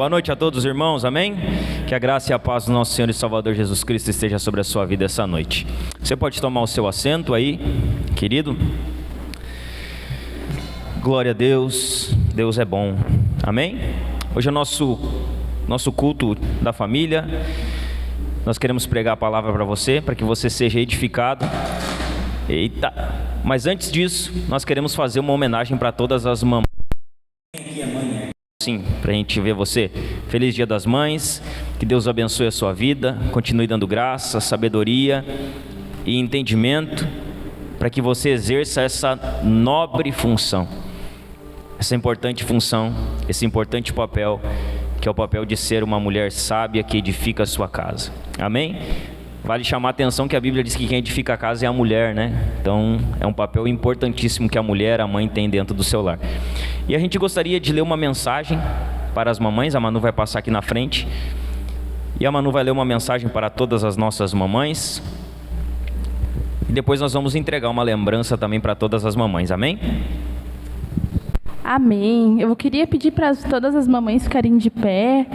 Boa noite a todos, irmãos, amém? Que a graça e a paz do nosso Senhor e Salvador Jesus Cristo esteja sobre a sua vida essa noite. Você pode tomar o seu assento aí, querido. Glória a Deus, Deus é bom, amém? Hoje é o nosso culto da família. Nós queremos pregar a palavra para você, para que você seja edificado. Eita! Mas antes disso, nós queremos fazer uma homenagem para todas as mamães. Sim, para a gente ver você. Feliz Dia das Mães, que Deus abençoe a sua vida, continue dando graça, sabedoria e entendimento, para que você exerça essa nobre função, essa importante função, esse importante papel, que é o papel de ser uma mulher sábia que edifica a sua casa, amém? Vale chamar a atenção que a Bíblia diz que quem edifica a casa é a mulher, né? Então é um papel importantíssimo que a mulher, a mãe tem dentro do seu lar. E a gente gostaria de ler uma mensagem para as mamães. A Manu vai passar aqui na frente. E a Manu vai ler uma mensagem para todas as nossas mamães. E depois nós vamos entregar uma lembrança também para todas as mamães, amém? Amém. Eu queria pedir para todas as mamães ficarem de pé,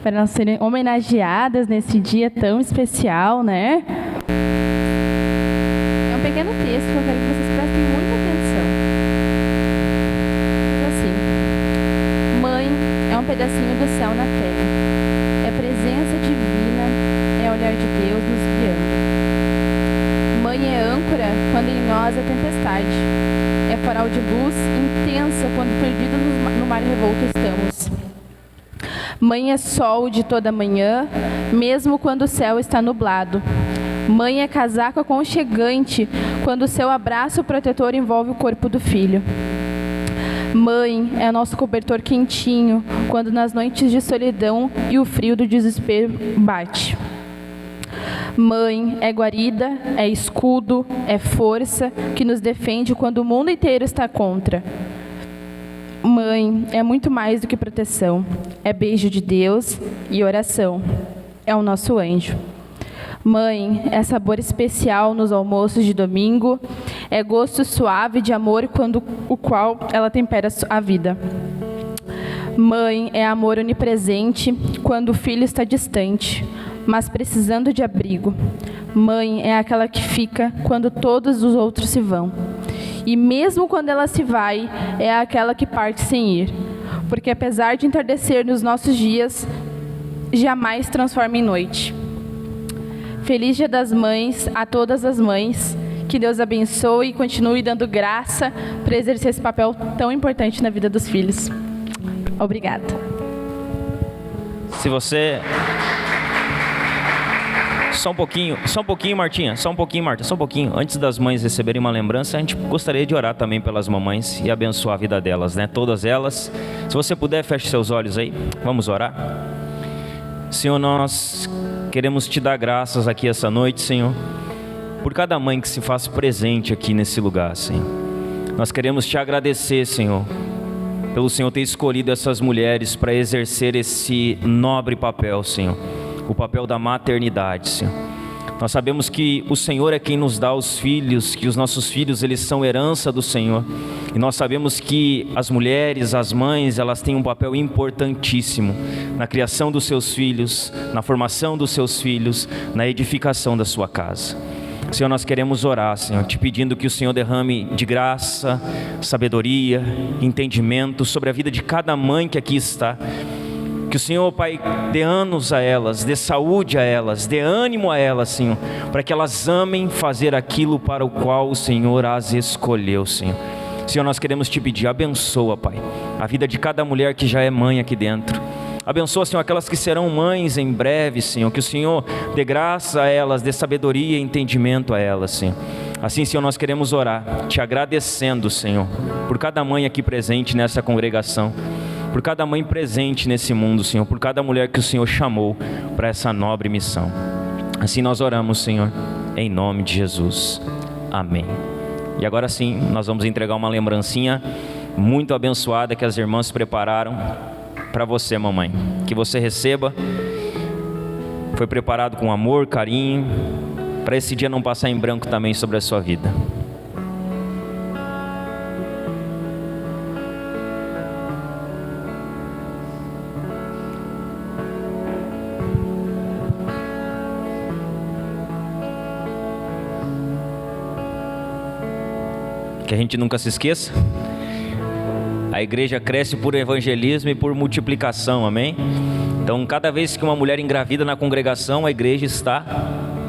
para elas serem homenageadas nesse dia tão especial, né? É um pequeno texto que eu quero que vocês prestem muita atenção. Diz assim: Mãe é um pedacinho do céu na terra. É presença divina, é olhar de Deus nos guiando. Mãe é âncora quando em nós a tempestade. É farol de luz intensa quando perdidos no mar revolto estamos. Mãe é sol de toda manhã, mesmo quando o céu está nublado. Mãe é casaco aconchegante, quando o seu abraço protetor envolve o corpo do filho. Mãe é nosso cobertor quentinho, quando nas noites de solidão e o frio do desespero bate. Mãe é guarida, é escudo, é força, que nos defende quando o mundo inteiro está contra. Mãe é muito mais do que proteção, é beijo de Deus e oração, é o nosso anjo. Mãe é sabor especial nos almoços de domingo, é gosto suave de amor quando o qual ela tempera a vida. Mãe é amor onipresente quando o filho está distante, mas precisando de abrigo. Mãe é aquela que fica quando todos os outros se vão. E mesmo quando ela se vai, é aquela que parte sem ir. Porque apesar de entardecer nos nossos dias, jamais transforma em noite. Feliz Dia das Mães a todas as mães. Que Deus abençoe e continue dando graça para exercer esse papel tão importante na vida dos filhos. Obrigada. Se você... Só um pouquinho, Martinha, Marta, só um pouquinho. Antes das mães receberem uma lembrança, a gente gostaria de orar também pelas mamães e abençoar a vida delas, né? Todas elas. Se você puder, feche seus olhos aí. Vamos orar. Senhor, nós queremos te dar graças aqui essa noite, Senhor, por cada mãe que se faz presente aqui nesse lugar, Senhor. Nós queremos te agradecer, Senhor, pelo Senhor ter escolhido essas mulheres para exercer esse nobre papel, Senhor. O papel da maternidade, Senhor. Nós sabemos que o Senhor é quem nos dá os filhos, que os nossos filhos, eles são herança do Senhor. E nós sabemos que as mulheres, as mães, elas têm um papel importantíssimo na criação dos seus filhos, na formação dos seus filhos, na edificação da sua casa. Senhor, nós queremos orar, Senhor, te pedindo que o Senhor derrame de graça, sabedoria, entendimento sobre a vida de cada mãe que aqui está. Que o Senhor, Pai, dê ânimos a elas, dê saúde a elas, dê ânimo a elas, Senhor, para que elas amem fazer aquilo para o qual o Senhor as escolheu, Senhor. Senhor, nós queremos te pedir, abençoa, Pai, a vida de cada mulher que já é mãe aqui dentro. Abençoa, Senhor, aquelas que serão mães em breve, Senhor, que o Senhor dê graça a elas, dê sabedoria e entendimento a elas, Senhor. Assim, Senhor, nós queremos orar, te agradecendo, Senhor, por cada mãe aqui presente nessa congregação, por cada mãe presente nesse mundo, Senhor, por cada mulher que o Senhor chamou para essa nobre missão. Assim nós oramos, Senhor, em nome de Jesus. Amém. E agora sim, nós vamos entregar uma lembrancinha muito abençoada que as irmãs prepararam para você, mamãe. Que você receba. Foi preparado com amor, carinho, para esse dia não passar em branco também sobre a sua vida. que a gente nunca se esqueça. A igreja cresce por evangelismo e por multiplicação, amém? Então, cada vez que uma mulher engravida na congregação, a igreja está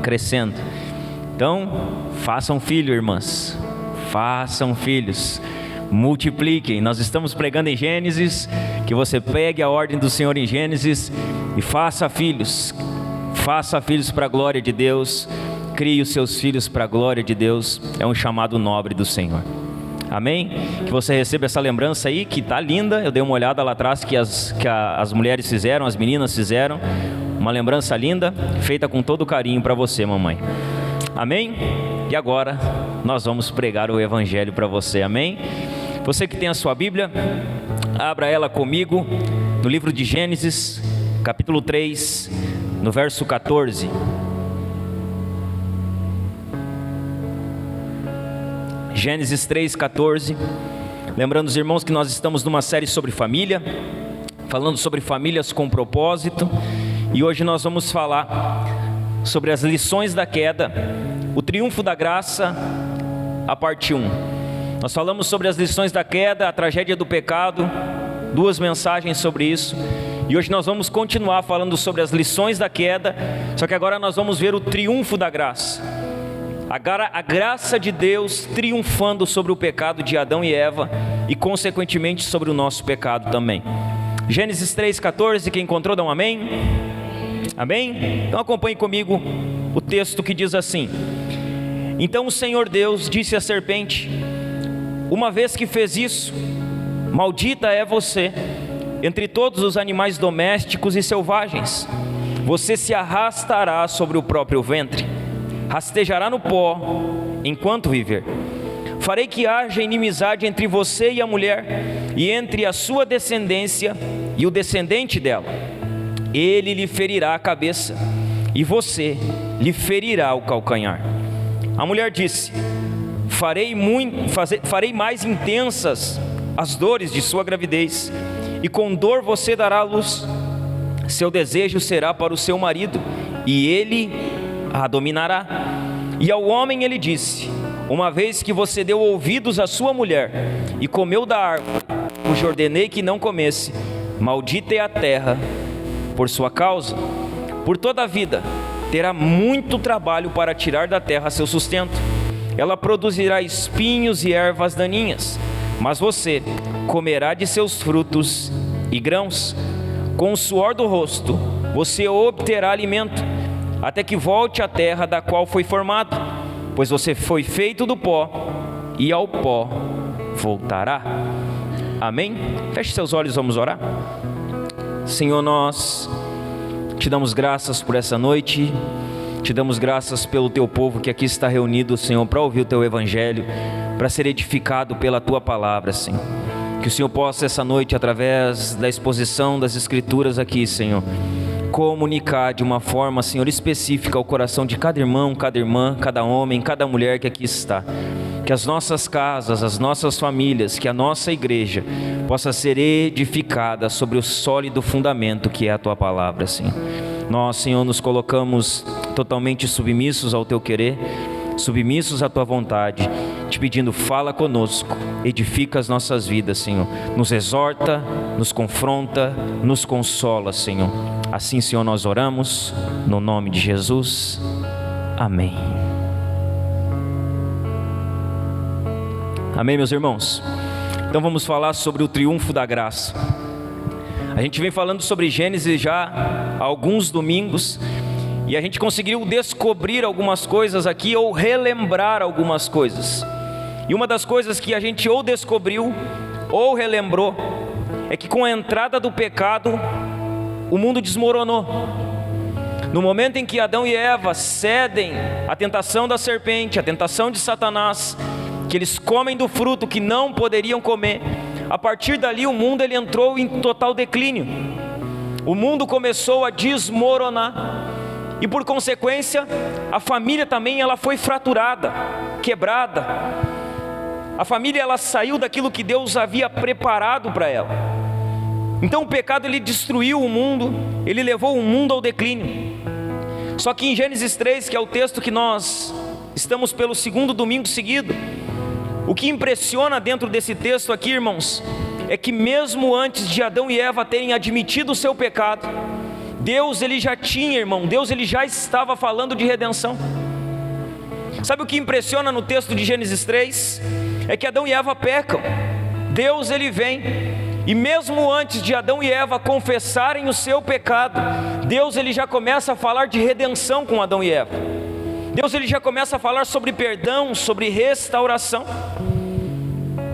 crescendo. Então, façam filho, irmãs, façam filhos, multipliquem. Nós estamos pregando em Gênesis, que você pegue a ordem do Senhor em Gênesis e faça filhos para a glória de Deus, crie os seus filhos para a glória de Deus, é um chamado nobre do Senhor. Amém? Que você receba essa lembrança aí, que está linda. Eu dei uma olhada lá atrás que as mulheres fizeram, as meninas fizeram. Uma lembrança linda, feita com todo carinho para você, mamãe. Amém? E agora nós vamos pregar o evangelho para você, amém? Você que tem a sua Bíblia, abra ela comigo no livro de Gênesis, capítulo 3, no verso 14. Gênesis 3:14, lembrando os irmãos que nós estamos numa série sobre família, falando sobre famílias com propósito, e hoje nós vamos falar sobre as lições da queda, o triunfo da graça, a parte 1. Nós falamos sobre as lições da queda, a tragédia do pecado, 2 mensagens sobre isso, e hoje nós vamos continuar falando sobre as lições da queda, só que agora nós vamos ver o triunfo da graça. A graça de Deus triunfando sobre o pecado de Adão e Eva e consequentemente sobre o nosso pecado também. Gênesis 3:14, quem encontrou dá um amém? Amém? Então acompanhe comigo o texto que diz assim: Então o Senhor Deus disse à serpente: Uma vez que fez isso, maldita é você entre todos os animais domésticos e selvagens. Você se arrastará sobre o próprio ventre, rastejará no pó enquanto viver. Farei que haja inimizade entre você e a mulher, e entre a sua descendência e o descendente dela. Ele lhe ferirá a cabeça, e você lhe ferirá o calcanhar. A mulher disse: Farei mais intensas as dores de sua gravidez, e com dor você dará à luz. Seu desejo será para o seu marido, e ele a dominará. E ao homem ele disse: Uma vez que você deu ouvidos à sua mulher e comeu da árvore cujo ordenei que não comesse, maldita é a terra por sua causa. Por toda a vida terá muito trabalho para tirar da terra seu sustento. Ela produzirá espinhos e ervas daninhas, mas você comerá de seus frutos e grãos. Com o suor do rosto você obterá alimento, até que volte à terra da qual foi formado, pois você foi feito do pó, e ao pó voltará. Amém? Feche seus olhos, vamos orar. Senhor, nós te damos graças por essa noite, te damos graças pelo teu povo que aqui está reunido, Senhor, para ouvir o teu evangelho, para ser edificado pela tua palavra, Senhor. Que o Senhor possa essa noite, através da exposição das escrituras aqui, Senhor, comunicar de uma forma, Senhor, específica ao coração de cada irmão, cada irmã, cada homem, cada mulher que aqui está. Que as nossas casas, as nossas famílias, que a nossa igreja possa ser edificada sobre o sólido fundamento que é a tua palavra, Senhor. Nós, Senhor, nos colocamos totalmente submissos ao teu querer, submissos à tua vontade, te pedindo: fala conosco, edifica as nossas vidas, Senhor. Nos exorta, nos confronta, nos consola, Senhor. Assim, Senhor, nós oramos, no nome de Jesus. Amém. Amém, meus irmãos? Então vamos falar sobre o triunfo da graça. A gente vem falando sobre Gênesis já há alguns domingos, e a gente conseguiu descobrir algumas coisas aqui, ou relembrar algumas coisas. E uma das coisas que a gente ou descobriu, ou relembrou, é que com a entrada do pecado, o mundo desmoronou. No momento em que Adão e Eva cedem à tentação da serpente, à tentação de Satanás, que eles comem do fruto que não poderiam comer, a partir dali o mundo ele entrou em total declínio. O mundo começou a desmoronar, e por consequência, a família também ela foi fraturada, quebrada. A família ela saiu daquilo que Deus havia preparado para ela. Então o pecado ele destruiu o mundo, ele levou o mundo ao declínio. Só que em Gênesis 3, que é o texto que nós estamos pelo segundo domingo seguido, O que impressiona dentro desse texto aqui, irmãos, é que mesmo antes de Adão e Eva terem admitido o seu pecado, Deus ele já tinha, irmão, Deus ele já estava falando de redenção. Sabe o que impressiona no texto de Gênesis 3? É que Adão e Eva pecam, Deus ele vem, e mesmo antes de Adão e Eva confessarem o seu pecado, Deus ele já começa a falar de redenção com Adão e Eva. Deus ele já começa a falar sobre perdão, sobre restauração.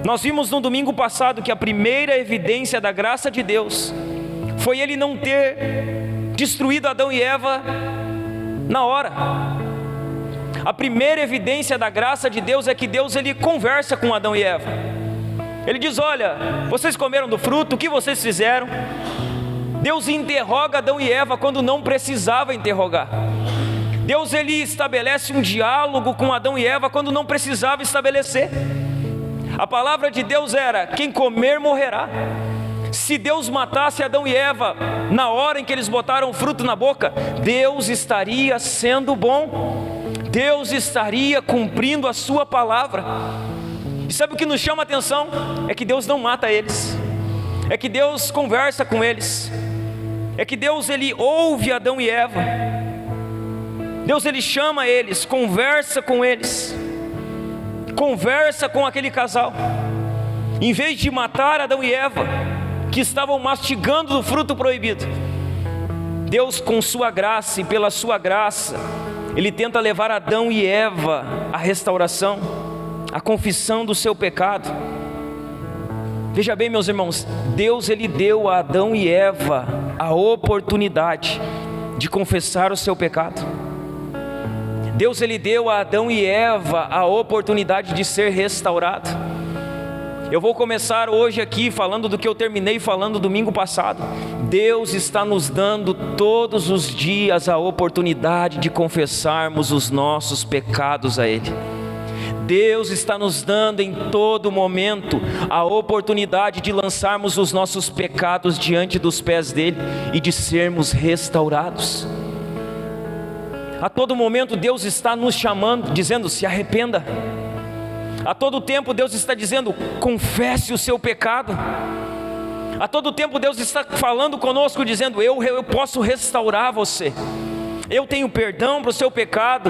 Nós vimos no domingo passado que a primeira evidência da graça de Deus foi Ele não ter destruído Adão e Eva na hora. A primeira evidência da graça de Deus é que Deus ele conversa com Adão e Eva. Ele diz: olha, vocês comeram do fruto, o que vocês fizeram? Deus interroga Adão e Eva quando não precisava interrogar. Deus ele estabelece um diálogo com Adão e Eva quando não precisava estabelecer. A palavra de Deus era: quem comer morrerá. Se Deus matasse Adão e Eva na hora em que eles botaram o fruto na boca, Deus estaria sendo bom, Deus estaria cumprindo a sua palavra. E sabe o que nos chama a atenção? É que Deus não mata eles, é que Deus conversa com eles, é que Deus ele ouve Adão e Eva. Deus ele chama eles, conversa com eles, conversa com aquele casal. Em vez de matar Adão e Eva, que estavam mastigando do fruto proibido, Deus com sua graça e pela sua graça, Ele tenta levar Adão e Eva à restauração, à confissão do seu pecado. Veja bem, meus irmãos, Deus ele deu a Adão e Eva a oportunidade de confessar o seu pecado. Deus ele deu a Adão e Eva a oportunidade de ser restaurado. Eu vou começar hoje aqui falando do que eu terminei falando domingo passado. Deus está nos dando todos os dias a oportunidade de confessarmos os nossos pecados a Ele. Deus está nos dando em todo momento a oportunidade de lançarmos os nossos pecados diante dos pés dEle e de sermos restaurados. A todo momento Deus está nos chamando, dizendo: se arrependa. A todo tempo Deus está dizendo: confesse o seu pecado. A todo tempo Deus está falando conosco, dizendo: eu posso restaurar você. Eu tenho perdão para o seu pecado.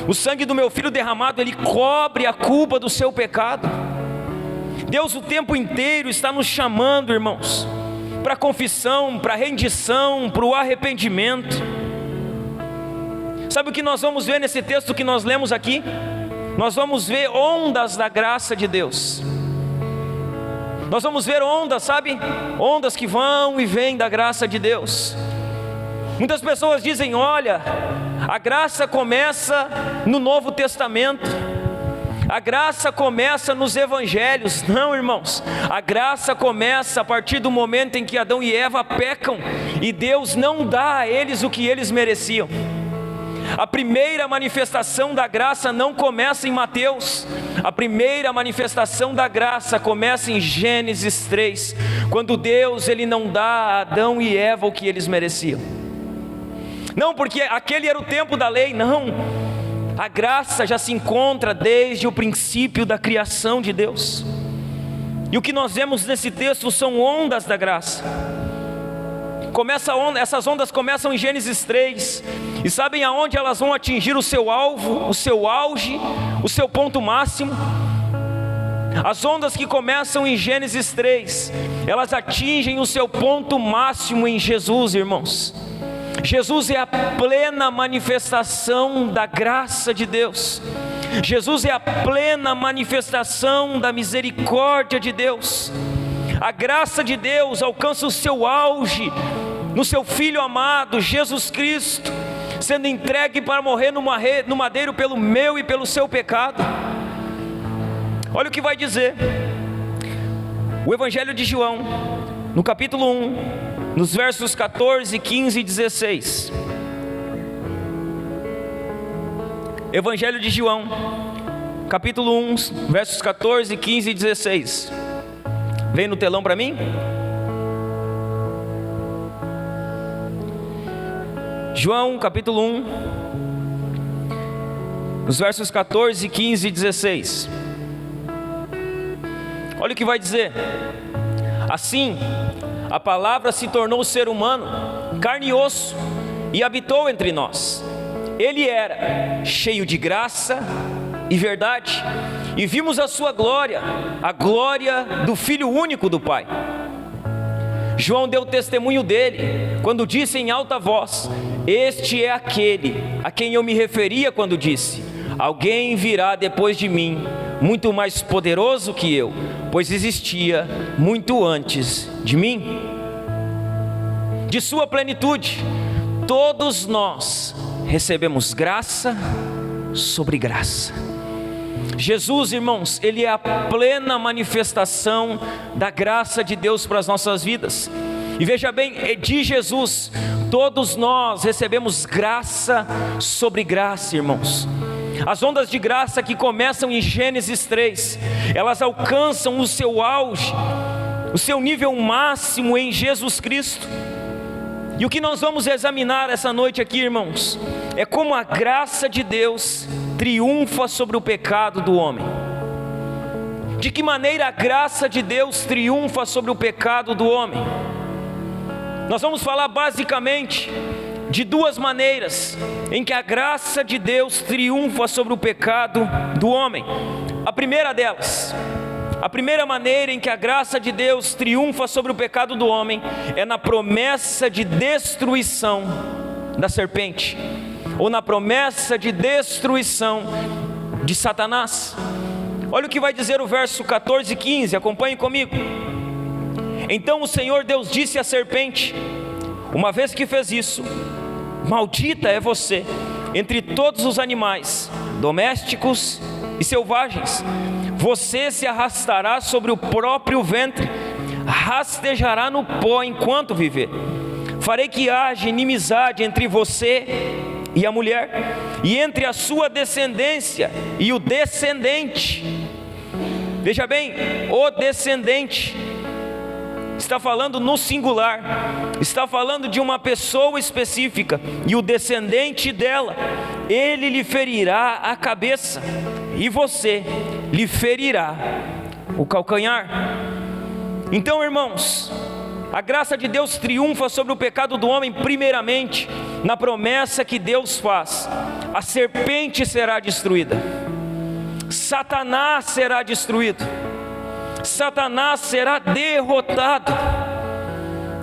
O sangue do meu filho derramado, ele cobre a culpa do seu pecado. Deus o tempo inteiro está nos chamando, irmãos, para a confissão, para a rendição, para o arrependimento. Sabe o que nós vamos ver nesse texto que nós lemos aqui? Nós vamos ver ondas da graça de Deus. Nós vamos ver ondas, sabe? Ondas que vão e vêm da graça de Deus. Muitas pessoas dizem: olha, a graça começa no Novo Testamento, a graça começa nos Evangelhos. Não, irmãos, a graça começa a partir do momento em que Adão e Eva pecam e Deus não dá a eles o que eles mereciam. A primeira manifestação da graça não começa em Mateus. A primeira manifestação da graça começa em Gênesis 3, quando Deus ele não dá a Adão e Eva o que eles mereciam. Não porque aquele era o tempo da lei, não. A graça já se encontra desde o princípio da criação de Deus. E o que nós vemos nesse texto são ondas da graça. Essas ondas começam em Gênesis 3. E sabem aonde elas vão atingir o seu alvo, o seu auge, o seu ponto máximo? As ondas que começam em Gênesis 3, elas atingem o seu ponto máximo em Jesus, irmãos. Jesus é a plena manifestação da graça de Deus. Jesus é a plena manifestação da misericórdia de Deus. A graça de Deus alcança o seu auge no seu Filho amado, Jesus Cristo, sendo entregue para morrer no madeiro pelo meu e pelo seu pecado. Olha o que vai dizer o Evangelho de João, no capítulo 1, nos versos 14, 15 e 16. Evangelho de João, capítulo 1, versos 14, 15 e 16. Vem no telão para mim. João capítulo 1, os versos 14, 15 e 16. Olha o que vai dizer: assim, a palavra se tornou ser humano, carne e osso, e habitou entre nós. Ele era cheio de graça e verdade, e vimos a sua glória, a glória do Filho único do Pai. João deu testemunho dele, quando disse em alta voz: este é aquele a quem eu me referia quando disse: alguém virá depois de mim, muito mais poderoso que eu, pois existia muito antes de mim. De sua plenitude, todos nós recebemos graça sobre graça. Jesus, irmãos, Ele é a plena manifestação da graça de Deus para as nossas vidas. E veja bem, de Jesus, todos nós recebemos graça sobre graça, irmãos. As ondas de graça que começam em Gênesis 3, elas alcançam o seu auge, o seu nível máximo em Jesus Cristo. E o que nós vamos examinar essa noite aqui, irmãos, é como a graça de Deus triunfa sobre o pecado do homem. De que maneira a graça de Deus triunfa sobre o pecado do homem? Nós vamos falar basicamente de duas maneiras em que a graça de Deus triunfa sobre o pecado do homem. A primeira delas, a primeira maneira em que a graça de Deus triunfa sobre o pecado do homem é na promessa de destruição da serpente, ou na promessa de destruição de Satanás. Olha o que vai dizer o verso 14 e 15, acompanhe comigo. Então o Senhor Deus disse à serpente: uma vez que fez isso, maldita é você entre todos os animais, domésticos e selvagens. Você se arrastará sobre o próprio ventre, rastejará no pó enquanto viver. Farei que haja inimizade entre você e a mulher, e entre a sua descendência e o descendente. Veja bem, o descendente está falando no singular, está falando de uma pessoa específica, e o descendente dela, ele lhe ferirá a cabeça, e você lhe ferirá o calcanhar. Então, irmãos, a graça de Deus triunfa sobre o pecado do homem, primeiramente, na promessa que Deus faz: a serpente será destruída, Satanás será destruído, Satanás será derrotado.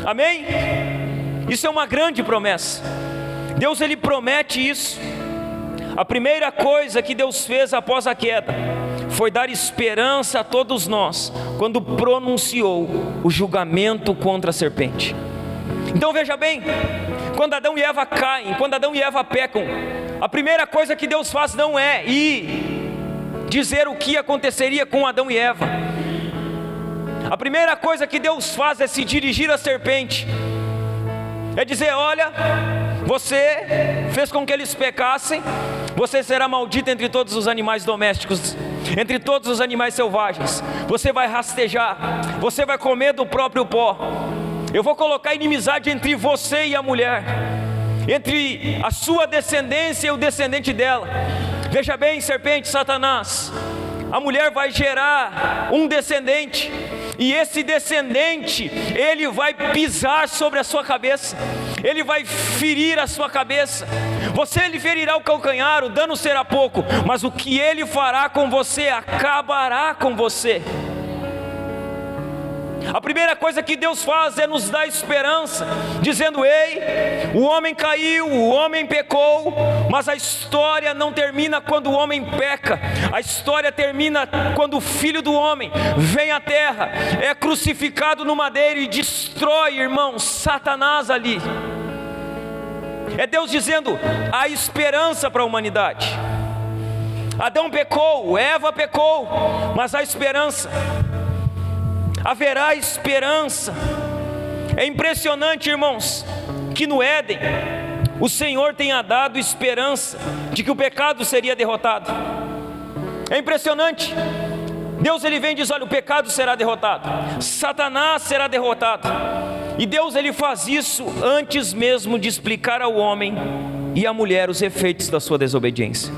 Amém? Isso é uma grande promessa. Deus, Ele promete isso. A primeira coisa que Deus fez após a queda foi dar esperança a todos nós, quando pronunciou o julgamento contra a serpente. Então veja bem, quando Adão e Eva caem, quando Adão e Eva pecam, a primeira coisa que Deus faz não é ir dizer o que aconteceria com Adão e Eva. A primeira coisa que Deus faz é se dirigir à serpente, é dizer: olha, você fez com que eles pecassem, você será maldita entre todos os animais domésticos, entre todos os animais selvagens. Você vai rastejar, você vai comer do próprio pó. Eu vou colocar inimizade entre você e a mulher, entre a sua descendência e o descendente dela. Veja bem, serpente, Satanás, a mulher vai gerar um descendente, e esse descendente, ele vai pisar sobre a sua cabeça, ele vai ferir a sua cabeça. Você lhe ferirá o calcanhar, o dano será pouco, mas o que ele fará com você acabará com você. A primeira coisa que Deus faz é nos dar esperança, dizendo: ei, o homem caiu, o homem pecou, mas a história não termina quando o homem peca. A história termina quando o Filho do Homem vem à terra, é crucificado no madeiro e destrói, irmãos, Satanás ali. É Deus dizendo: há esperança para a humanidade. Adão pecou, Eva pecou, mas há esperança. Haverá esperança. É impressionante, irmãos, que no Éden o Senhor tenha dado esperança de que o pecado seria derrotado. É impressionante. Deus, Ele vem e diz: olha, o pecado será derrotado, Satanás será derrotado. E Deus, Ele faz isso antes mesmo de explicar ao homem e à mulher os efeitos da sua desobediência.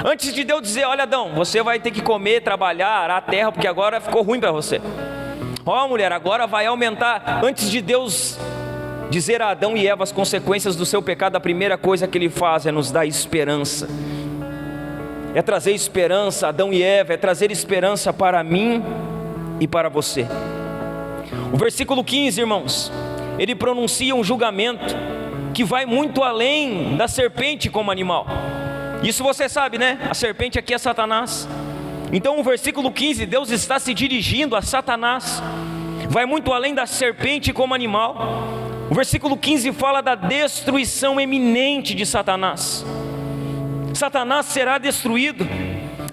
Antes de Deus dizer: olha, Adão, você vai ter que comer, trabalhar, arar a terra, porque agora ficou ruim para você. Ó, mulher, agora vai aumentar. Antes de Deus dizer a Adão e Eva as consequências do seu pecado, a primeira coisa que Ele faz é nos dar esperança. É trazer esperança, Adão e Eva, é trazer esperança para mim e para você. O versículo 15, irmãos, ele pronuncia um julgamento que vai muito além da serpente como animal. Isso você sabe, né? A serpente aqui é Satanás. Então o versículo 15, Deus está se dirigindo a Satanás. Vai muito além da serpente como animal. O versículo 15 fala da destruição eminente de Satanás. Satanás será destruído.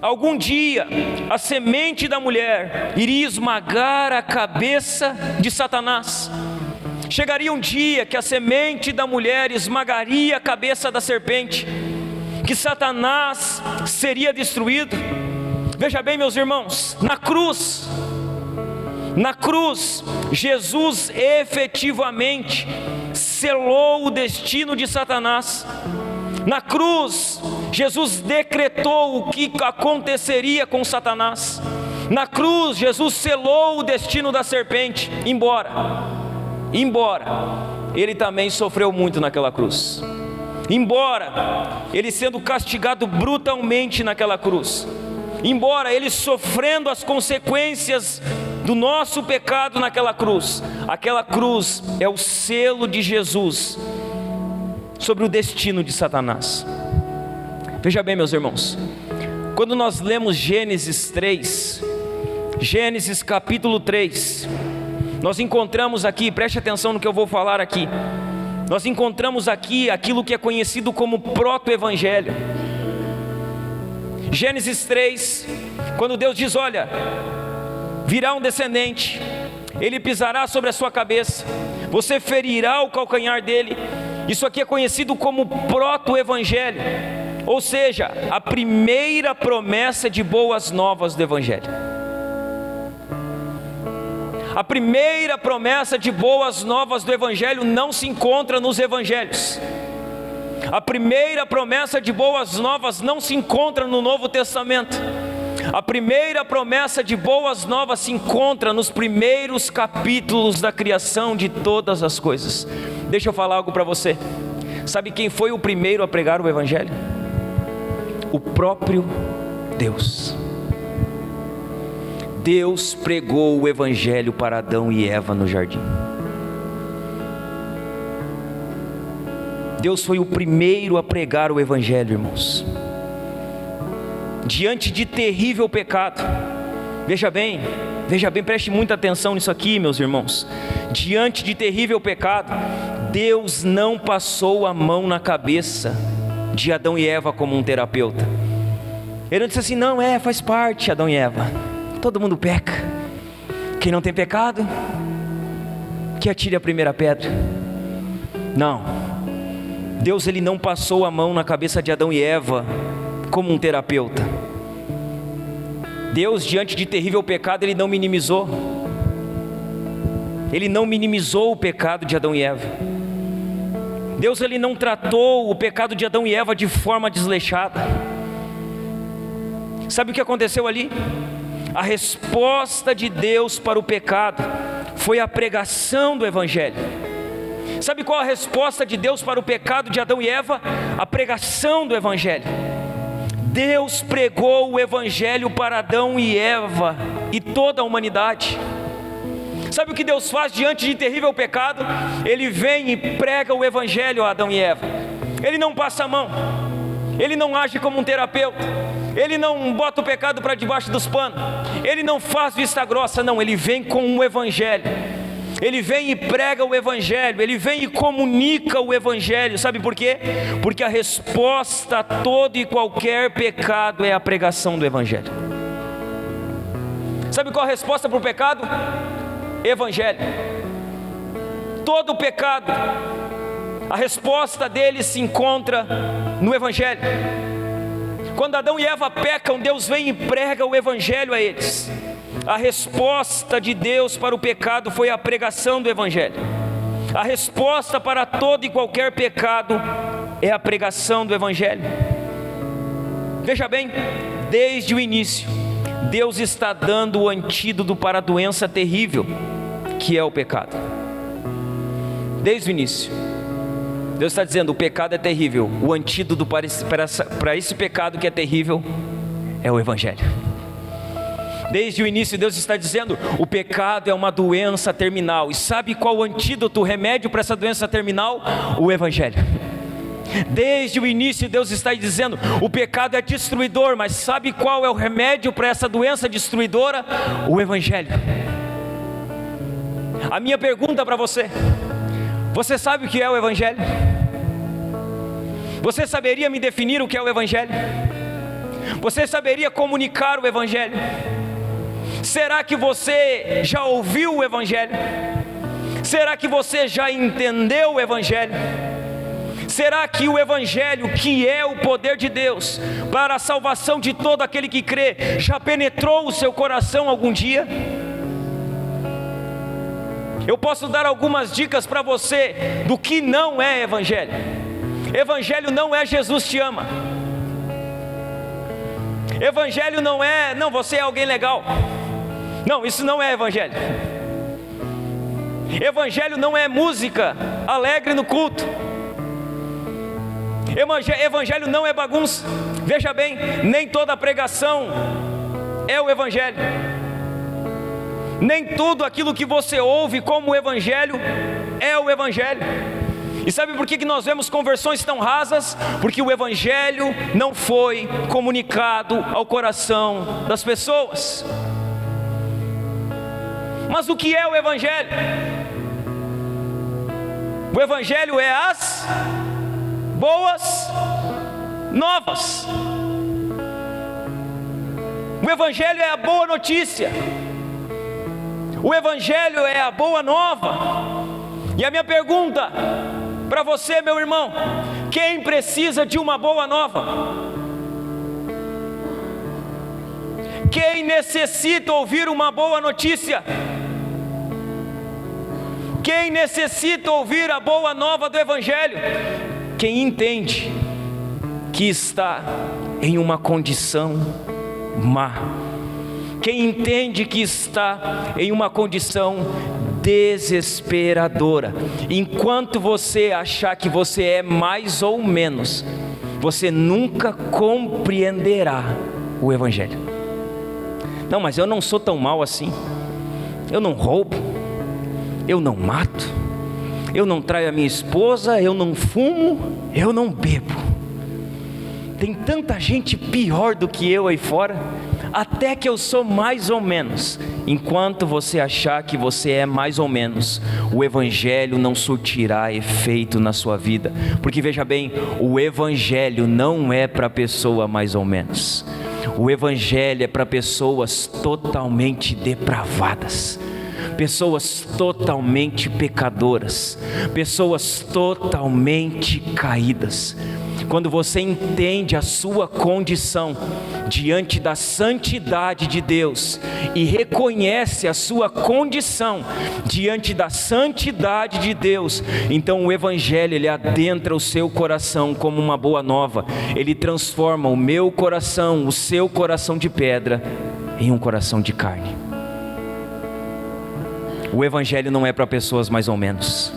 Algum dia a semente da mulher iria esmagar a cabeça de Satanás. Chegaria um dia que a semente da mulher esmagaria a cabeça da serpente, que Satanás seria destruído. Veja bem, meus irmãos, na cruz, Jesus efetivamente selou o destino de Satanás. Na cruz, Jesus decretou o que aconteceria com Satanás. Na cruz, Jesus selou o destino da serpente. Embora ele também sofreu muito naquela cruz. Embora ele sendo castigado brutalmente naquela cruz. Embora ele sofrendo as consequências do nosso pecado naquela cruz. Aquela cruz é o selo de Jesus sobre o destino de Satanás. Veja bem, meus irmãos, quando nós lemos Gênesis 3, Gênesis capítulo 3, nós encontramos aqui, preste atenção no que eu vou falar aqui, nós encontramos aqui aquilo que é conhecido como proto-evangelho. Gênesis 3, quando Deus diz: olha, virá um descendente, ele pisará sobre a sua cabeça, você ferirá o calcanhar dele. Isso aqui é conhecido como proto-evangelho, ou seja, a primeira promessa de boas novas do evangelho. A primeira promessa de boas novas do evangelho não se encontra nos evangelhos. A primeira promessa de boas novas não se encontra no Novo Testamento. A primeira promessa de boas novas se encontra nos primeiros capítulos da criação de todas as coisas. Deixa eu falar algo para você. Sabe quem foi o primeiro a pregar o evangelho? O próprio Deus. Deus pregou o evangelho para Adão e Eva no jardim. Deus foi o primeiro a pregar o evangelho, irmãos. Diante de terrível pecado. Veja bem, preste muita atenção nisso aqui, meus irmãos. Diante de terrível pecado, Deus não passou a mão na cabeça de Adão e Eva como um terapeuta. Ele não disse assim: não, faz parte, Adão e Eva, todo mundo peca. Quem não tem pecado, que atire a primeira pedra. Não, Deus ele não passou a mão na cabeça de Adão e Eva como um terapeuta. Deus, diante de terrível pecado, ele não minimizou. Ele não minimizou o pecado de Adão e Eva. Deus ele não tratou o pecado de Adão e Eva de forma desleixada. Sabe o que aconteceu ali? A resposta de Deus para o pecado foi a pregação do evangelho. Sabe qual a resposta de Deus para o pecado de Adão e Eva? A pregação do evangelho. Deus pregou o evangelho para Adão e Eva e toda a humanidade. Sabe o que Deus faz diante de terrível pecado? Ele vem e prega o evangelho a Adão e Eva. Ele não passa a mão, ele não age como um terapeuta, ele não bota o pecado para debaixo dos panos, ele não faz vista grossa, não, ele vem com um evangelho. Ele vem e prega o evangelho, ele vem e comunica o evangelho. Sabe por quê? Porque a resposta a todo e qualquer pecado é a pregação do evangelho. Sabe qual a resposta para o pecado? Evangelho. Todo pecado, a resposta dele se encontra no evangelho. Quando Adão e Eva pecam, Deus vem e prega o evangelho a eles. A resposta de Deus para o pecado foi a pregação do evangelho. A resposta para todo e qualquer pecado é a pregação do evangelho. Veja bem, desde o início, Deus está dando o antídoto para a doença terrível, que é o pecado. Desde o início, Deus está dizendo: o pecado é terrível, o antídoto para esse pecado que é terrível é o Evangelho. Desde o início, Deus está dizendo: o pecado é uma doença terminal. E sabe qual o antídoto, o remédio para essa doença terminal? O Evangelho. Desde o início, Deus está dizendo: o pecado é destruidor, mas sabe qual é o remédio para essa doença destruidora? O Evangelho. A minha pergunta para você: você sabe o que é o Evangelho? Você saberia me definir o que é o Evangelho? Você saberia comunicar o Evangelho? Será que você já ouviu o Evangelho? Será que você já entendeu o Evangelho? Será que o Evangelho, que é o poder de Deus para a salvação de todo aquele que crê, já penetrou o seu coração algum dia? Eu posso dar algumas dicas para você do que não é Evangelho. Evangelho não é Jesus te ama. Evangelho não é, não, você é alguém legal. Não, isso não é Evangelho. Evangelho não é música alegre no culto. Evangelho não é bagunça. Veja bem, nem toda pregação é o Evangelho. Nem tudo aquilo que você ouve como Evangelho é o Evangelho. E sabe por que nós vemos conversões tão rasas? Porque o Evangelho não foi comunicado ao coração das pessoas. Mas o que é o Evangelho? O Evangelho é as boas novas. O Evangelho é a boa notícia. O Evangelho é a boa nova. E a minha pergunta para você, meu irmão: quem precisa de uma boa nova? Quem necessita ouvir uma boa notícia? Quem necessita ouvir a boa nova do Evangelho? Quem entende que está em uma condição má. Quem entende que está em uma condição desesperadora. Enquanto você achar que você é mais ou menos, você nunca compreenderá o Evangelho. Não, mas eu não sou tão mal assim. Eu não roubo, eu não mato, eu não traio a minha esposa, eu não fumo, eu não bebo. Tem tanta gente pior do que eu aí fora. Até que eu sou mais ou menos. Enquanto você achar que você é mais ou menos, o Evangelho não surtirá efeito na sua vida. Porque veja bem, o Evangelho não é para pessoa mais ou menos. O Evangelho é para pessoas totalmente depravadas, pessoas totalmente pecadoras, pessoas totalmente caídas. Quando você entende a sua condição diante da santidade de Deus e reconhece a sua condição diante da santidade de Deus, então o Evangelho, ele adentra o seu coração como uma boa nova. Ele transforma o meu coração, o seu coração de pedra, em um coração de carne. O Evangelho não é para pessoas mais ou menos.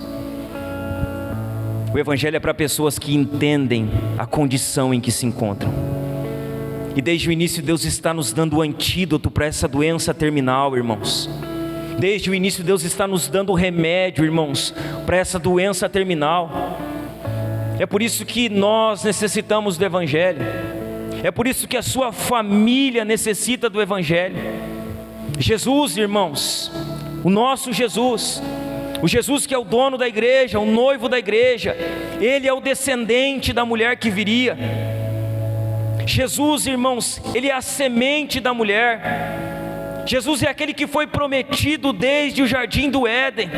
O Evangelho é para pessoas que entendem a condição em que se encontram. E desde o início Deus está nos dando o antídoto para essa doença terminal, irmãos. Desde o início Deus está nos dando o remédio, irmãos, para essa doença terminal. É por isso que nós necessitamos do Evangelho. É por isso que a sua família necessita do Evangelho. Jesus, irmãos, o nosso Jesus, o Jesus que é o dono da igreja, o noivo da igreja, ele é o descendente da mulher que viria. Jesus, irmãos, ele é a semente da mulher. Jesus é aquele que foi prometido desde o jardim do Éden.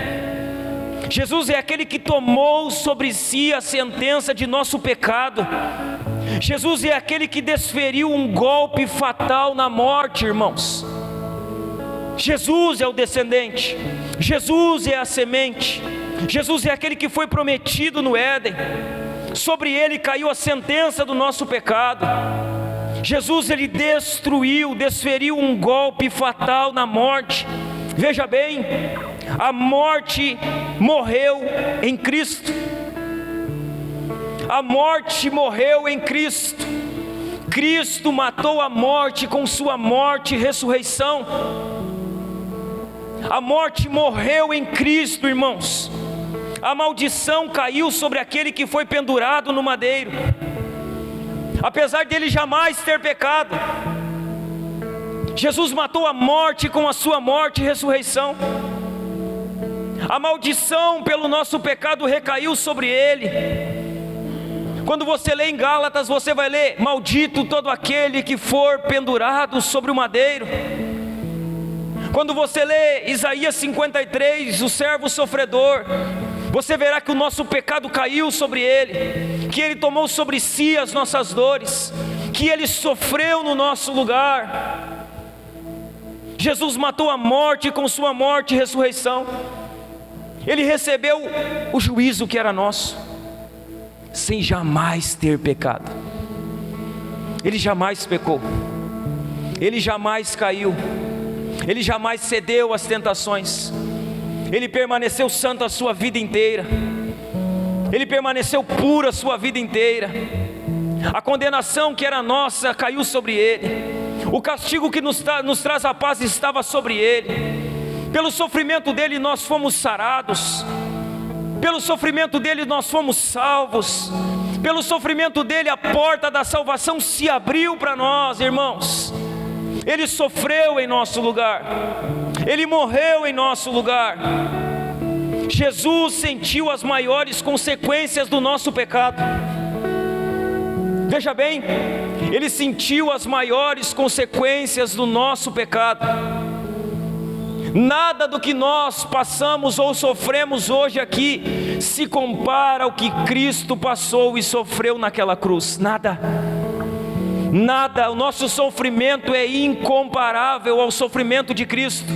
Jesus é aquele que tomou sobre si a sentença de nosso pecado. Jesus é aquele que desferiu um golpe fatal na morte, irmãos. Jesus é o descendente, Jesus é a semente, Jesus é aquele que foi prometido no Éden. Sobre ele caiu a sentença do nosso pecado. Jesus, ele desferiu um golpe fatal na morte. Veja bem, a morte morreu em Cristo. A morte morreu em Cristo. Cristo matou a morte com sua morte e ressurreição. A morte morreu em Cristo, irmãos. A maldição caiu sobre aquele que foi pendurado no madeiro. Apesar dele jamais ter pecado, Jesus matou a morte com a sua morte e ressurreição. A maldição pelo nosso pecado recaiu sobre ele. Quando você lê em Gálatas, você vai ler: maldito todo aquele que for pendurado sobre o madeiro. Quando você lê Isaías 53, o servo sofredor, você verá que o nosso pecado caiu sobre ele, que ele tomou sobre si as nossas dores, que ele sofreu no nosso lugar. Jesus matou a morte com sua morte e ressurreição. Ele recebeu o juízo que era nosso, sem jamais ter pecado. Ele jamais pecou, ele jamais caiu, ele jamais cedeu às tentações. Ele permaneceu santo a sua vida inteira. Ele permaneceu puro a sua vida inteira. A condenação que era nossa caiu sobre ele. O castigo que nos traz a paz estava sobre ele. Pelo sofrimento dele nós fomos sarados. Pelo sofrimento dele nós fomos salvos. Pelo sofrimento dele a porta da salvação se abriu para nós, irmãos. Ele sofreu em nosso lugar. Ele morreu em nosso lugar. Jesus sentiu as maiores consequências do nosso pecado. Veja bem, ele sentiu as maiores consequências do nosso pecado. Nada do que nós passamos ou sofremos hoje aqui se compara ao que Cristo passou e sofreu naquela cruz. Nada. Nada, o nosso sofrimento é incomparável ao sofrimento de Cristo.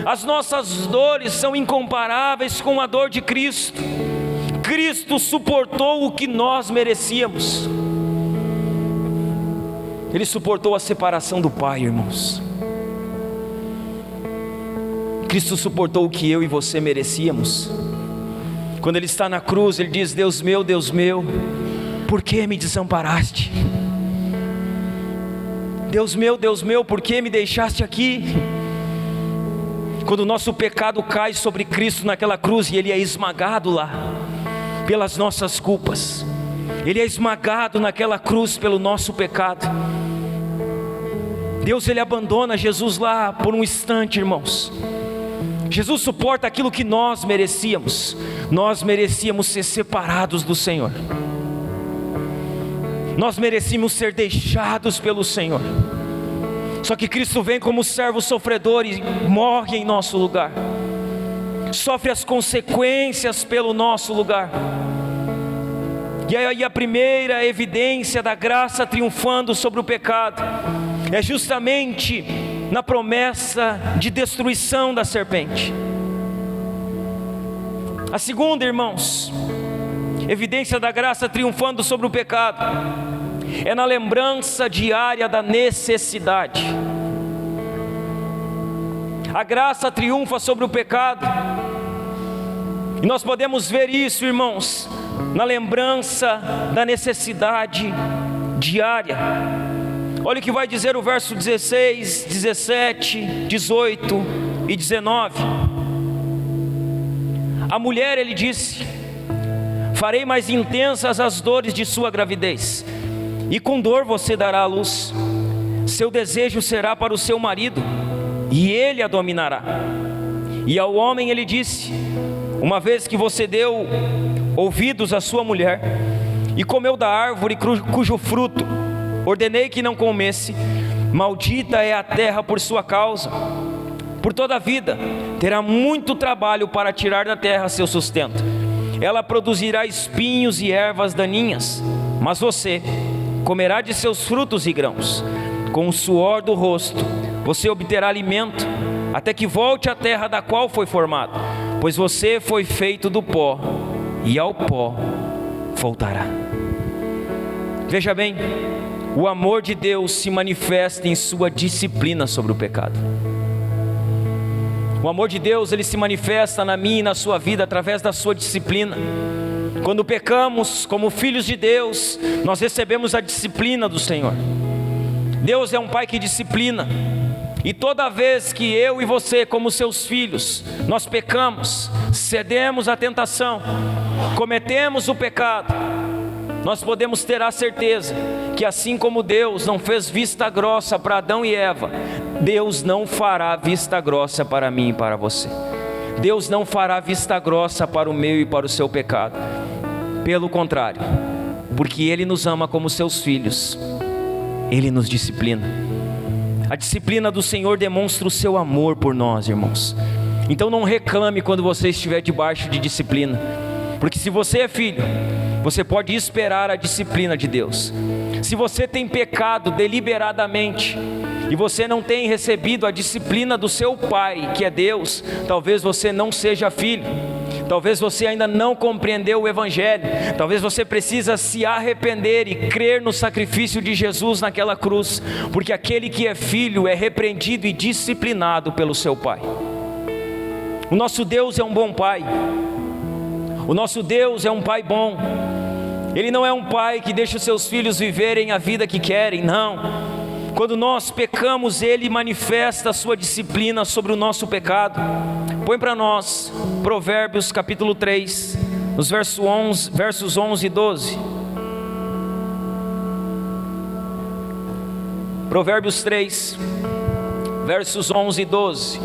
As nossas dores são incomparáveis com a dor de Cristo. Cristo suportou o que nós merecíamos. Ele suportou a separação do Pai, irmãos. Cristo suportou o que eu e você merecíamos. Quando Ele está na cruz, Ele diz: Deus meu, por que me desamparaste? Deus meu, por que me deixaste aqui? Quando o nosso pecado cai sobre Cristo naquela cruz e Ele é esmagado lá pelas nossas culpas, Ele é esmagado naquela cruz pelo nosso pecado. Deus, Ele abandona Jesus lá por um instante, irmãos. Jesus suporta aquilo que nós merecíamos. Nós merecíamos ser separados do Senhor. Nós merecíamos ser deixados pelo Senhor. Só que Cristo vem como servo sofredor e morre em nosso lugar. Sofre as consequências pelo nosso lugar. E aí a primeira evidência da graça triunfando sobre o pecado é justamente na promessa de destruição da serpente. A segunda, irmãos, evidência da graça triunfando sobre o pecado é na lembrança diária da necessidade. A graça triunfa sobre o pecado, e nós podemos ver isso, irmãos, na lembrança da necessidade diária. Olha o que vai dizer o verso 16, 17, 18 e 19. A mulher, ele disse: farei mais intensas as dores de sua gravidez, e com dor você dará à luz. Seu desejo será para o seu marido, e ele a dominará. E ao homem ele disse: uma vez que você deu ouvidos à sua mulher, e comeu da árvore cujo fruto ordenei que não comesse, maldita é a terra por sua causa. Por toda a vida terá muito trabalho para tirar da terra seu sustento. Ela produzirá espinhos e ervas daninhas, mas você comerá de seus frutos e grãos. Com o suor do rosto você obterá alimento, até que volte à terra da qual foi formado, pois você foi feito do pó, e ao pó voltará. Veja bem, O amor de Deus se manifesta em sua disciplina sobre o pecado. O amor de Deus, ele se manifesta na minha e na sua vida através da sua disciplina. Quando pecamos como filhos de Deus, nós recebemos a disciplina do Senhor. Deus é um Pai que disciplina. E toda vez que eu e você, como seus filhos, nós pecamos, cedemos à tentação, cometemos o pecado, nós podemos ter a certeza que assim como Deus não fez vista grossa para Adão e Eva, Deus não fará vista grossa para mim e para você. Deus não fará vista grossa para o meu e para o seu pecado. Pelo contrário, porque Ele nos ama como seus filhos, Ele nos disciplina. A disciplina do Senhor demonstra o seu amor por nós, irmãos. Então não reclame quando você estiver debaixo de disciplina, porque se você é filho, você pode esperar a disciplina de Deus. Se você tem pecado deliberadamente e você não tem recebido a disciplina do seu Pai, que é Deus, talvez você não seja filho. Talvez você ainda não compreendeu o Evangelho. Talvez você precisa se arrepender e crer no sacrifício de Jesus naquela cruz, porque aquele que é filho é repreendido e disciplinado pelo seu Pai. O nosso Deus é um bom Pai. O nosso Deus é um Pai bom. Ele não é um Pai que deixa os seus filhos viverem a vida que querem, não. Quando nós pecamos, Ele manifesta a sua disciplina sobre o nosso pecado. Põe para nós Provérbios capítulo 3, nos versos 11 e 12. Provérbios 3, versos 11 e 12.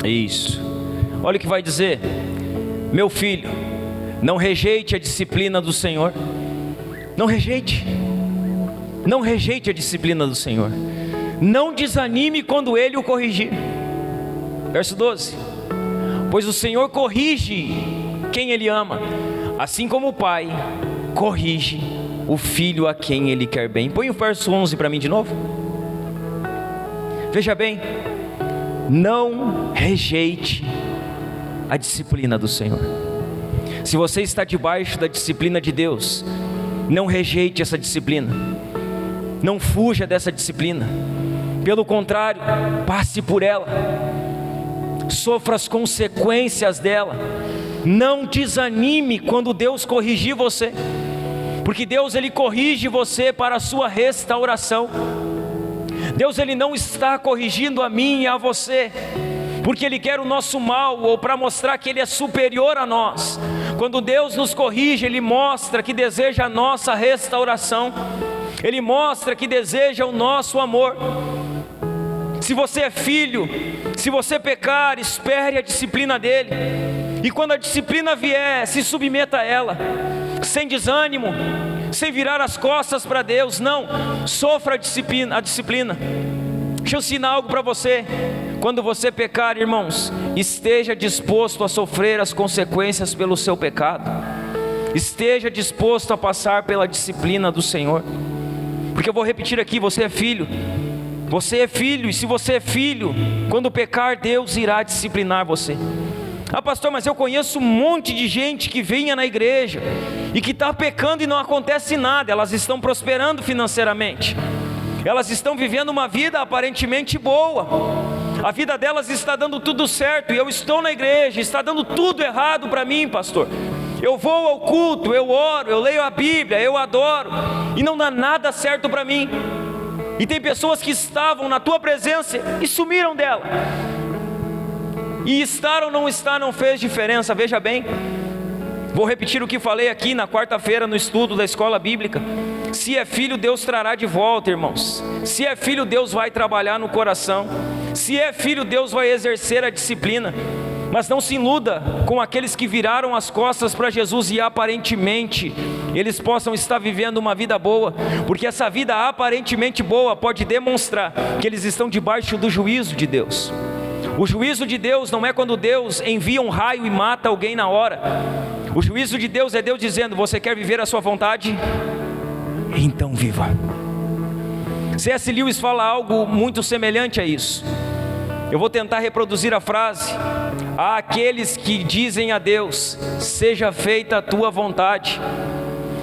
Isso. Olha o que vai dizer: meu filho, não rejeite a disciplina do Senhor. Não rejeite. Não rejeite a disciplina do Senhor. Não desanime quando Ele o corrigir. Verso 12. Pois o Senhor corrige quem Ele ama, assim como o Pai corrige o filho a quem Ele quer bem. Põe o verso 11 para mim de novo. Veja bem, não rejeite a disciplina do Senhor. Se você está debaixo da disciplina de Deus, não rejeite essa disciplina. Não fuja dessa disciplina. Pelo contrário, passe por ela. Sofra as consequências dela. Não desanime quando Deus corrigir você, porque Deus, Ele corrige você para a sua restauração. Deus, Ele não está corrigindo a mim e a você porque Ele quer o nosso mal ou para mostrar que Ele é superior a nós. Quando Deus nos corrige, Ele mostra que deseja a nossa restauração. Ele mostra que deseja o nosso amor. Se você é filho, se você pecar, espere a disciplina dEle. E quando a disciplina vier, se submeta a ela, sem desânimo, sem virar as costas para Deus. Não, sofra a disciplina. Deixa eu ensinar algo para você. Quando você pecar, irmãos, esteja disposto a sofrer as consequências pelo seu pecado. Esteja disposto a passar pela disciplina do Senhor. Porque eu vou repetir aqui, você é filho. Você é filho, e se você é filho, quando pecar, Deus irá disciplinar você. Ah, pastor, mas eu conheço um monte de gente que vinha na igreja e que está pecando e não acontece nada. Elas estão prosperando financeiramente, elas estão vivendo uma vida aparentemente boa, a vida delas está dando tudo certo, e eu estou na igreja, está dando tudo errado para mim, pastor. Eu vou ao culto, eu oro, eu leio a Bíblia, eu adoro, e não dá nada certo para mim. E tem pessoas que estavam na tua presença e sumiram dela. E estar ou não estar não fez diferença. Veja bem, vou repetir o que falei aqui na quarta-feira no estudo da escola bíblica. Se é filho, Deus trará de volta, irmãos. Se é filho, Deus vai trabalhar no coração. Se é filho, Deus vai exercer a disciplina. Mas não se iluda com aqueles que viraram as costas para Jesus e aparentemente eles possam estar vivendo uma vida boa, porque essa vida aparentemente boa pode demonstrar que eles estão debaixo do juízo de Deus. O juízo de Deus não é quando Deus envia um raio e mata alguém na hora. O juízo de Deus é Deus dizendo: você quer viver a sua vontade? Então viva. C.S. Lewis fala algo muito semelhante a isso. Eu vou tentar reproduzir a frase. Há aqueles que dizem a Deus: seja feita a tua vontade.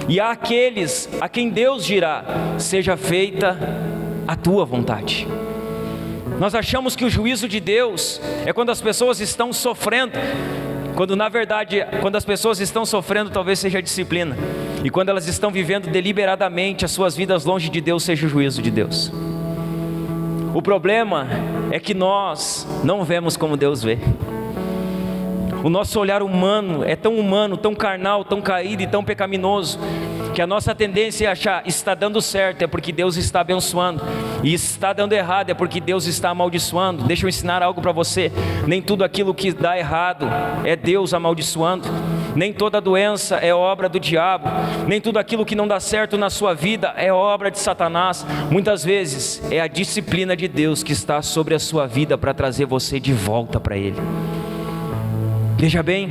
E há aqueles a quem Deus dirá: seja feita a tua vontade. Nós achamos que o juízo de Deus é quando as pessoas estão sofrendo, quando na verdade, quando as pessoas estão sofrendo, talvez seja a disciplina. E quando elas estão vivendo deliberadamente as suas vidas longe de Deus, seja o juízo de Deus. O problema é que nós não vemos como Deus vê. O nosso olhar humano, tão carnal, tão caído e tão pecaminoso, que a nossa tendência é achar: está dando certo, é porque Deus está abençoando, e está dando errado, é porque Deus está amaldiçoando. Deixa eu ensinar algo para você: nem tudo aquilo que dá errado é Deus amaldiçoando, nem toda doença é obra do diabo, nem tudo aquilo que não dá certo na sua vida é obra de Satanás. Muitas vezes é a disciplina de Deus que está sobre a sua vida para trazer você de volta para Ele. Veja bem,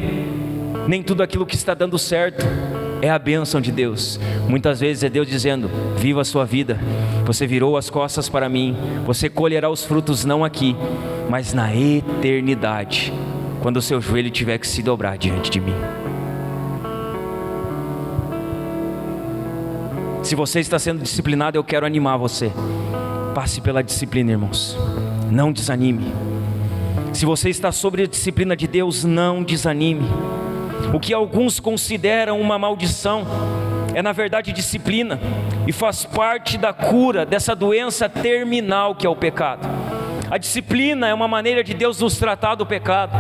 nem tudo aquilo que está dando certo é a bênção de Deus. Muitas vezes é Deus dizendo: viva a sua vida, você virou as costas para mim, você colherá os frutos não aqui, mas na eternidade, quando o seu joelho tiver que se dobrar diante de mim. Se você está sendo disciplinado, eu quero animar você: passe pela disciplina, irmãos, não desanime. Se você está sob a disciplina de Deus, não desanime. O que alguns consideram uma maldição é na verdade disciplina, e faz parte da cura dessa doença terminal que é o pecado. A disciplina é uma maneira de Deus nos tratar do pecado.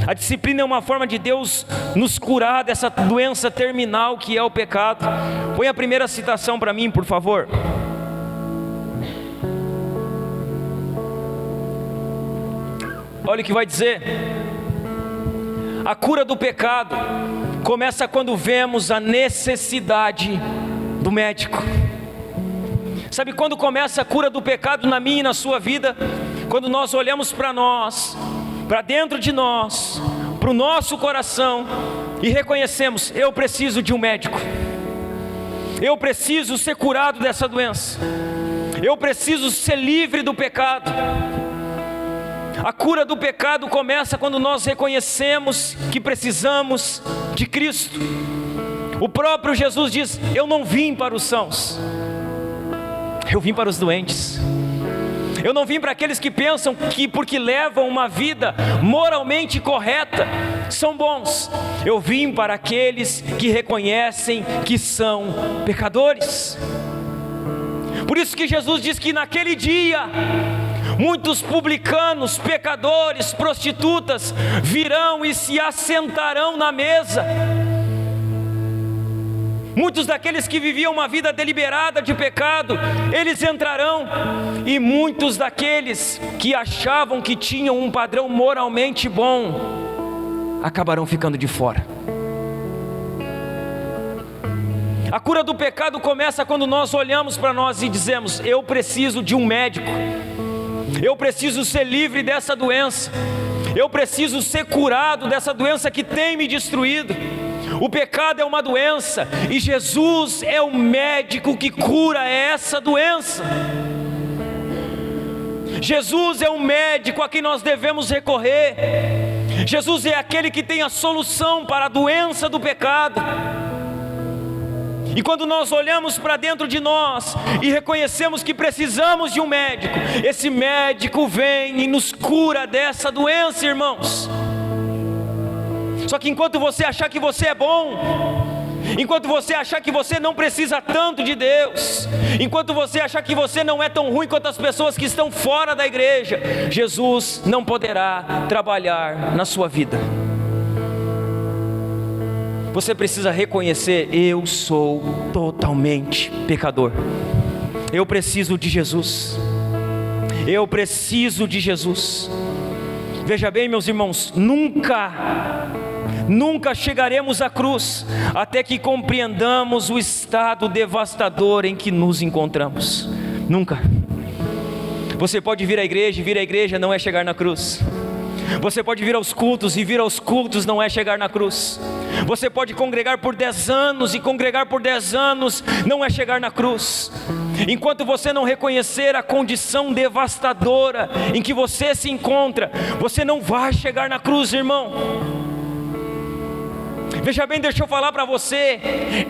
A disciplina é uma forma de Deus nos curar dessa doença terminal que é o pecado. Põe a primeira citação para mim, por favor. Olha o que vai dizer: a cura do pecado começa quando vemos a necessidade do médico. Sabe quando começa a cura do pecado na minha e na sua vida? Quando nós olhamos para nós, para dentro de nós, para o nosso coração, e reconhecemos: eu preciso de um médico, eu preciso ser curado dessa doença, eu preciso ser livre do pecado. A cura do pecado começa quando nós reconhecemos que precisamos de Cristo. O próprio Jesus diz: eu não vim para os sãos, eu vim para os doentes. Eu não vim para aqueles que pensam que porque levam uma vida moralmente correta são bons. Eu vim para aqueles que reconhecem que são pecadores. Por isso que Jesus diz que naquele dia muitos publicanos, pecadores, prostitutas virão e se assentarão na mesa. Muitos daqueles que viviam uma vida deliberada de pecado, eles entrarão. E muitos daqueles que achavam que tinham um padrão moralmente bom, acabarão ficando de fora. A cura do pecado começa quando nós olhamos para nós e dizemos: eu preciso de um médico, eu preciso ser livre dessa doença, eu preciso ser curado dessa doença que tem me destruído. O pecado é uma doença, e Jesus é o médico que cura essa doença. Jesus é o médico a quem nós devemos recorrer. Jesus é aquele que tem a solução para a doença do pecado. E quando nós olhamos para dentro de nós e reconhecemos que precisamos de um médico, esse médico vem e nos cura dessa doença, irmãos. Só que enquanto você achar que você é bom, enquanto você achar que você não precisa tanto de Deus, enquanto você achar que você não é tão ruim quanto as pessoas que estão fora da igreja, Jesus não poderá trabalhar na sua vida. Você precisa reconhecer: eu sou totalmente pecador, eu preciso de Jesus, eu preciso de Jesus. Veja bem, meus irmãos, nunca chegaremos à cruz até que compreendamos o estado devastador em que nos encontramos. Nunca. Você pode vir à igreja, e vir à igreja não é chegar na cruz. Você pode vir aos cultos, e vir aos cultos não é chegar na cruz. Você pode congregar por 10 anos, e congregar por 10 anos não é chegar na cruz. Enquanto você não reconhecer a condição devastadora em que você se encontra, você não vai chegar na cruz, irmão. Veja bem, deixa eu falar para você,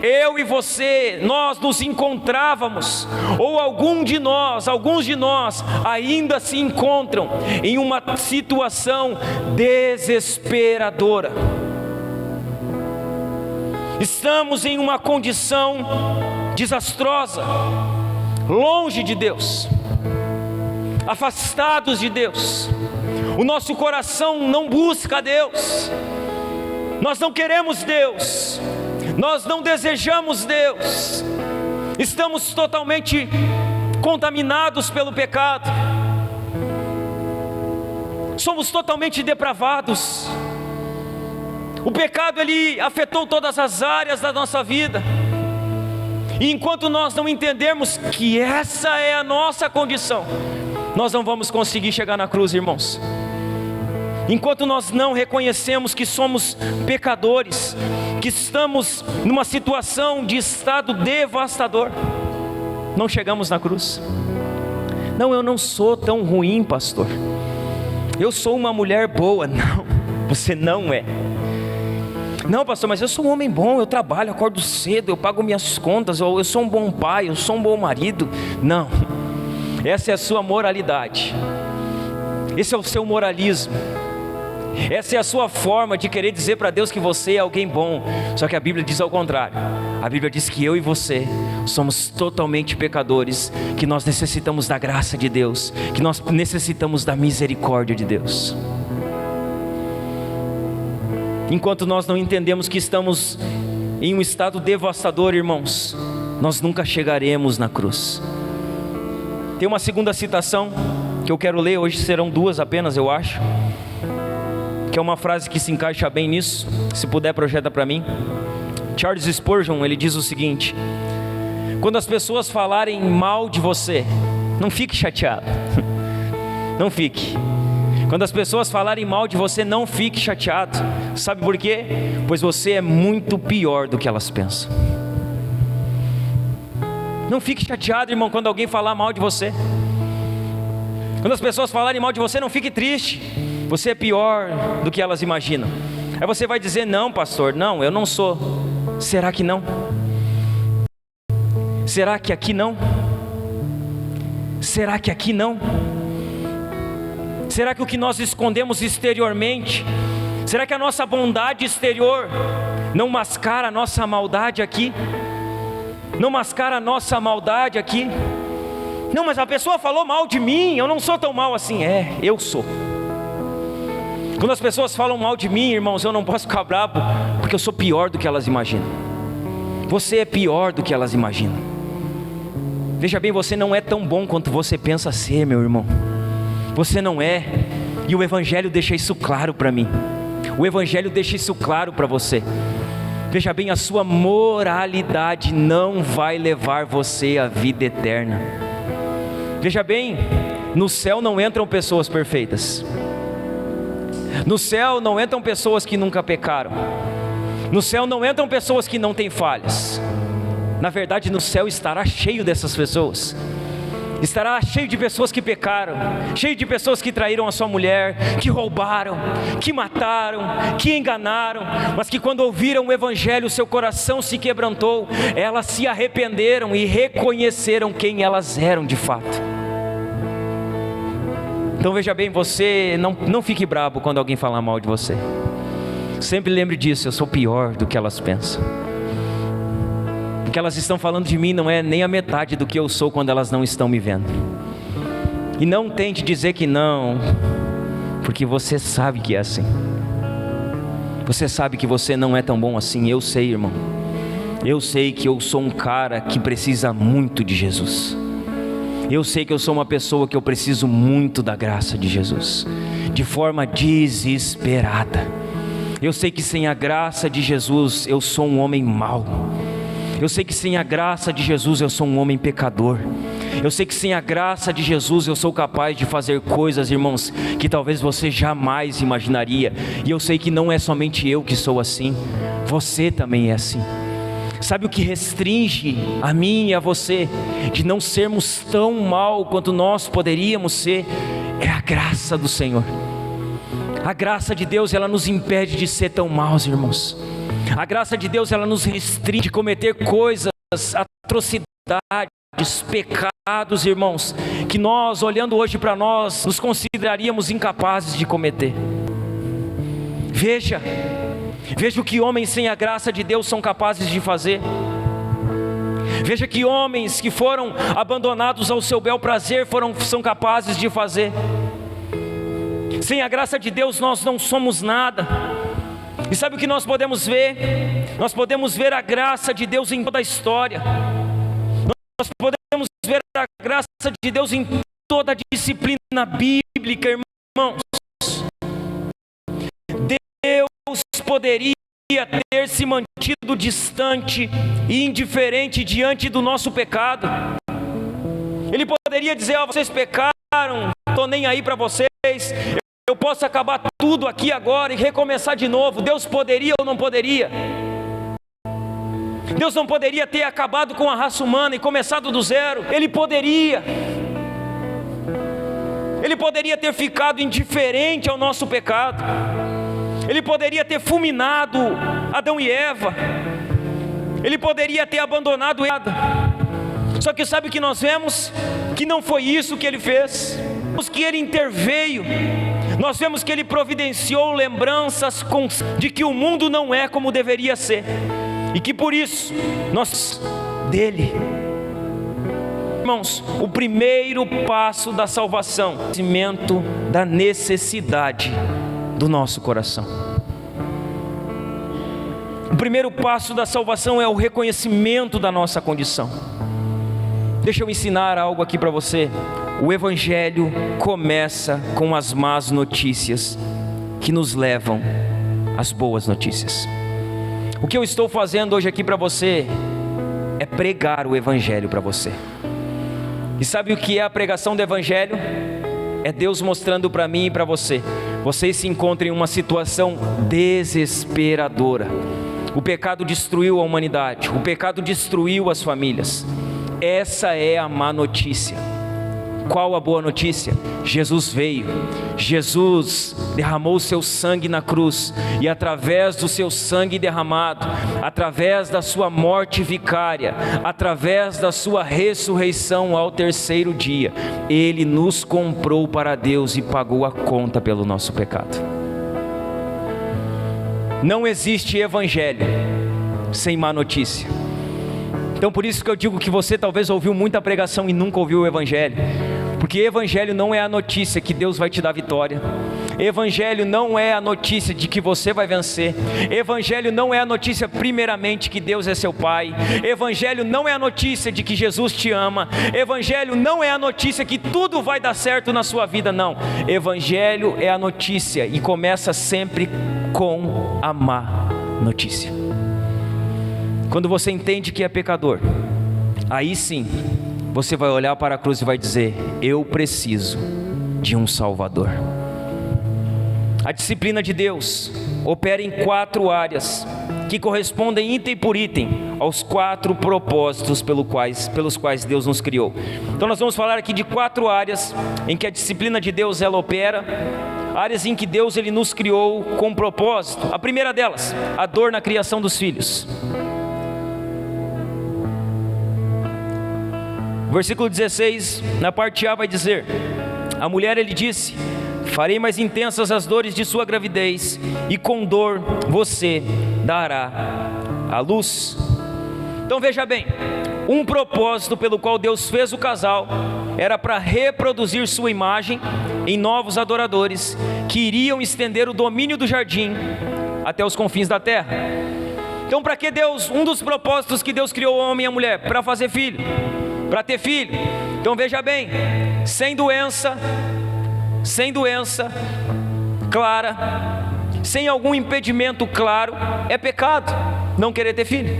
eu e você, nós nos encontrávamos, ou alguns de nós ainda se encontram em uma situação desesperadora. Estamos em uma condição desastrosa, longe de Deus, afastados de Deus. O nosso coração não busca Deus. Nós não queremos Deus, nós não desejamos Deus, estamos totalmente contaminados pelo pecado, somos totalmente depravados. O pecado, ele afetou todas as áreas da nossa vida, e enquanto nós não entendermos que essa é a nossa condição, nós não vamos conseguir chegar na cruz, irmãos. Enquanto nós não reconhecemos que somos pecadores, que estamos numa situação de estado devastador, não chegamos na cruz. Não, eu não sou tão ruim, pastor, eu sou uma mulher boa. Não, você não é. Não, pastor, mas eu sou um homem bom, eu trabalho, acordo cedo, eu pago minhas contas, eu sou um bom pai, eu sou um bom marido. Não, essa é a sua moralidade, esse é o seu moralismo, essa é a sua forma de querer dizer para Deus que você é alguém bom. Só que a Bíblia diz ao contrário. A Bíblia diz que eu e você somos totalmente pecadores, que nós necessitamos da graça de Deus, que nós necessitamos da misericórdia de Deus. Enquanto nós não entendemos que estamos em um estado devastador, irmãos, nós nunca chegaremos na cruz. Tem uma segunda citação que eu quero ler, hoje serão duas apenas, eu acho, que é uma frase que se encaixa bem nisso. Se puder, projeta para mim. Charles Spurgeon, ele diz o seguinte: quando as pessoas falarem mal de você, não fique chateado. Não fique. Quando as pessoas falarem mal de você, não fique chateado. Sabe por quê? Pois você é muito pior do que elas pensam. Não fique chateado, irmão, quando alguém falar mal de você. Quando as pessoas falarem mal de você, não fique triste. Você é pior do que elas imaginam. Aí você vai dizer: não, pastor, não, eu não sou. Será que não? Será que aqui não? Será que aqui não? Será que o que nós escondemos exteriormente, será que a nossa bondade exterior não mascara a nossa maldade aqui? Não mascara a nossa maldade aqui? Não, mas a pessoa falou mal de mim, eu não sou tão mal assim. É, eu sou. Quando as pessoas falam mal de mim, irmãos, eu não posso ficar bravo, porque eu sou pior do que elas imaginam. Você é pior do que elas imaginam. Veja bem, você não é tão bom quanto você pensa ser, meu irmão. Você não é, e o Evangelho deixa isso claro para mim. O Evangelho deixa isso claro para você. Veja bem, a sua moralidade não vai levar você à vida eterna. Veja bem, no céu não entram pessoas perfeitas. No céu não entram pessoas que nunca pecaram. No céu não entram pessoas que não têm falhas. Na verdade, no céu estará cheio dessas pessoas. Estará cheio de pessoas que pecaram, cheio de pessoas que traíram a sua mulher, que roubaram, que mataram, que enganaram, mas que quando ouviram o Evangelho, seu coração se quebrantou, elas se arrependeram e reconheceram quem elas eram de fato. Então veja bem, você não fique bravo quando alguém falar mal de você. Sempre lembre disso, eu sou pior do que elas pensam. O que elas estão falando de mim não é nem a metade do que eu sou quando elas não estão me vendo. E não tente dizer que não, porque você sabe que é assim. Você sabe que você não é tão bom assim. Eu sei, irmão. Eu sei que eu sou um cara que precisa muito de Jesus. Eu sei que eu sou uma pessoa que eu preciso muito da graça de Jesus, de forma desesperada. Eu sei que sem a graça de Jesus eu sou um homem mau. Eu sei que sem a graça de Jesus eu sou um homem pecador. Eu sei que sem a graça de Jesus eu sou capaz de fazer coisas, irmãos, que talvez você jamais imaginaria. E eu sei que não é somente eu que sou assim, você também é assim. Sabe o que restringe a mim e a você de não sermos tão mal quanto nós poderíamos ser? É a graça do Senhor. A graça de Deus, ela nos impede de ser tão maus, irmãos. A graça de Deus, ela nos restringe de cometer coisas, atrocidades, pecados, irmãos, que nós, olhando hoje para nós, nos consideraríamos incapazes de cometer. Veja o que homens sem a graça de Deus são capazes de fazer. Veja que homens que foram abandonados ao seu bel prazer são capazes de fazer. Sem a graça de Deus nós não somos nada. E sabe o que nós podemos ver? Nós podemos ver a graça de Deus em toda a história. Nós podemos ver a graça de Deus em toda a disciplina bíblica, irmãos. Deus poderia ter se mantido distante e indiferente diante do nosso pecado. Ele poderia dizer: vocês pecaram, estou nem aí para vocês, eu posso acabar tudo aqui agora e recomeçar de novo. Deus poderia ou não poderia? Deus não poderia ter acabado com a raça humana e começado do zero. Ele poderia ter ficado indiferente ao nosso pecado. Ele poderia ter fulminado Adão e Eva. Ele poderia ter abandonado Eva. Só que sabe o que nós vemos? Que não foi isso que ele fez. Vemos que ele interveio. Nós vemos que ele providenciou lembranças de que o mundo não é como deveria ser. E que por isso, nós dele. Irmãos, o primeiro passo da salvação, o conhecimento da necessidade do nosso coração. O primeiro passo da salvação é o reconhecimento da nossa condição. Deixa eu ensinar algo aqui para você. O Evangelho começa com as más notícias que nos levam às boas notícias. O que eu estou fazendo hoje aqui para você é pregar o Evangelho para você. E sabe o que é a pregação do Evangelho? É Deus mostrando para mim e para você. Vocês se encontram em uma situação desesperadora. O pecado destruiu a humanidade. O pecado destruiu as famílias. Essa é a má notícia. Qual a boa notícia? Jesus veio. Jesus derramou o seu sangue na cruz. E através do seu sangue derramado, através da sua morte vicária, através da sua ressurreição ao terceiro dia, Ele nos comprou para Deus e pagou a conta pelo nosso pecado. Não existe evangelho sem má notícia. Então por isso que eu digo que você talvez ouviu muita pregação e nunca ouviu o evangelho. Porque evangelho não é a notícia que Deus vai te dar vitória. Evangelho não é a notícia de que você vai vencer. Evangelho não é a notícia primeiramente que Deus é seu Pai. Evangelho não é a notícia de que Jesus te ama. Evangelho não é a notícia que tudo vai dar certo na sua vida, não. Evangelho é a notícia e começa sempre com a má notícia. Quando você entende que é pecador, aí sim você vai olhar para a cruz e vai dizer: eu preciso de um Salvador. A disciplina de Deus opera em 4 áreas que correspondem item por item aos 4 propósitos pelos quais Deus nos criou. Então nós vamos falar aqui de 4 áreas em que a disciplina de Deus ela opera, áreas em que Deus ele nos criou com propósito. A primeira delas, a dor na criação dos filhos. Versículo 16, na parte A vai dizer: a mulher ele disse: farei mais intensas as dores de sua gravidez, e com dor você dará a luz. Então veja bem, um propósito pelo qual Deus fez o casal era para reproduzir sua imagem em novos adoradores que iriam estender o domínio do jardim até os confins da terra. Então para que Deus, um dos propósitos que Deus criou o homem e a mulher, para fazer filho, para ter filho. Então veja bem, sem doença clara, sem algum impedimento claro, é pecado não querer ter filho.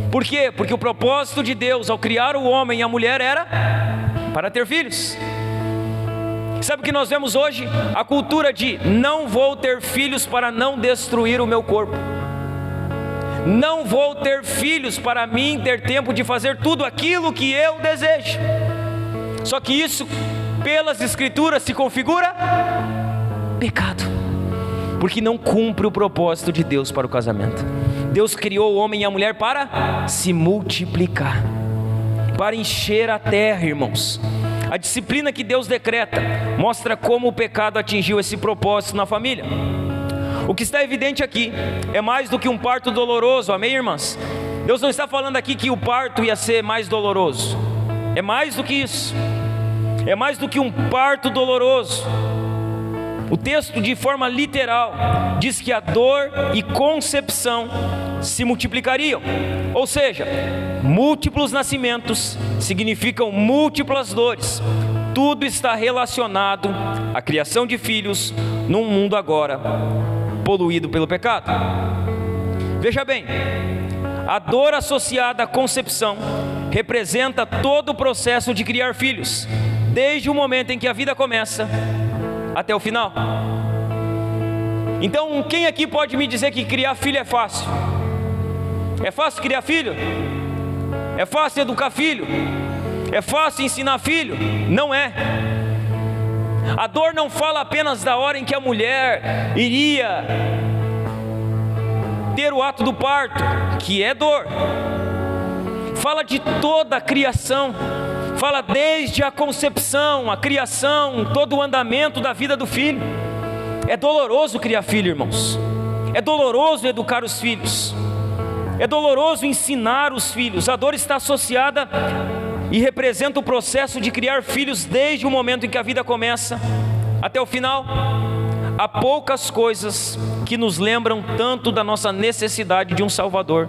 Por quê? Porque o propósito de Deus ao criar o homem e a mulher era para ter filhos. Sabe o que nós vemos hoje? A cultura de não vou ter filhos para não destruir o meu corpo. não vou ter filhos para mim ter tempo de fazer tudo aquilo que eu desejo. Só que isso, pelas Escrituras, se configura pecado, porque não cumpre o propósito de Deus para o casamento. Deus criou o homem e a mulher para se multiplicar, para encher a terra, irmãos. A disciplina que Deus decreta mostra como o pecado atingiu esse propósito na família. O que está evidente aqui é mais do que um parto doloroso, amém, irmãs? Deus não está falando aqui que o parto ia ser mais doloroso. É mais do que isso. É mais do que um parto doloroso. O texto, de forma literal, diz que a dor e concepção se multiplicariam. Ou seja, múltiplos nascimentos significam múltiplas dores. Tudo está relacionado à criação de filhos num mundo agora poluído pelo pecado. Veja bem, a dor associada à concepção representa todo o processo de criar filhos, desde o momento em que a vida começa até o final. Então, quem aqui pode me dizer que criar filho é fácil? É fácil criar filho? É fácil educar filho? É fácil ensinar filho? Não é. A dor não fala apenas da hora em que a mulher iria ter o ato do parto, que é dor. Fala de toda a criação. Fala desde a concepção, a criação, todo o andamento da vida do filho. É doloroso criar filho, irmãos. É doloroso educar os filhos. É doloroso ensinar os filhos. A dor está associada e representa o processo de criar filhos desde o momento em que a vida começa até o final. Há poucas coisas que nos lembram tanto da nossa necessidade de um Salvador,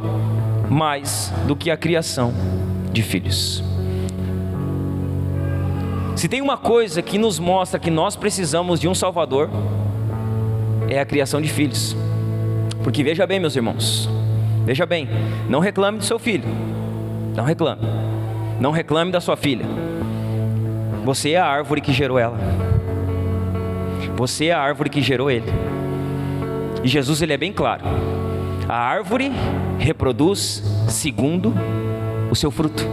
mais do que a criação de filhos. Se tem uma coisa que nos mostra que nós precisamos de um Salvador, é a criação de filhos. Porque veja bem, meus irmãos, veja bem, não reclame do seu filho, não reclame, não reclame da sua filha. Você é a árvore que gerou ela, você é a árvore que gerou ele. E Jesus, ele é bem claro: a árvore reproduz segundo o seu fruto.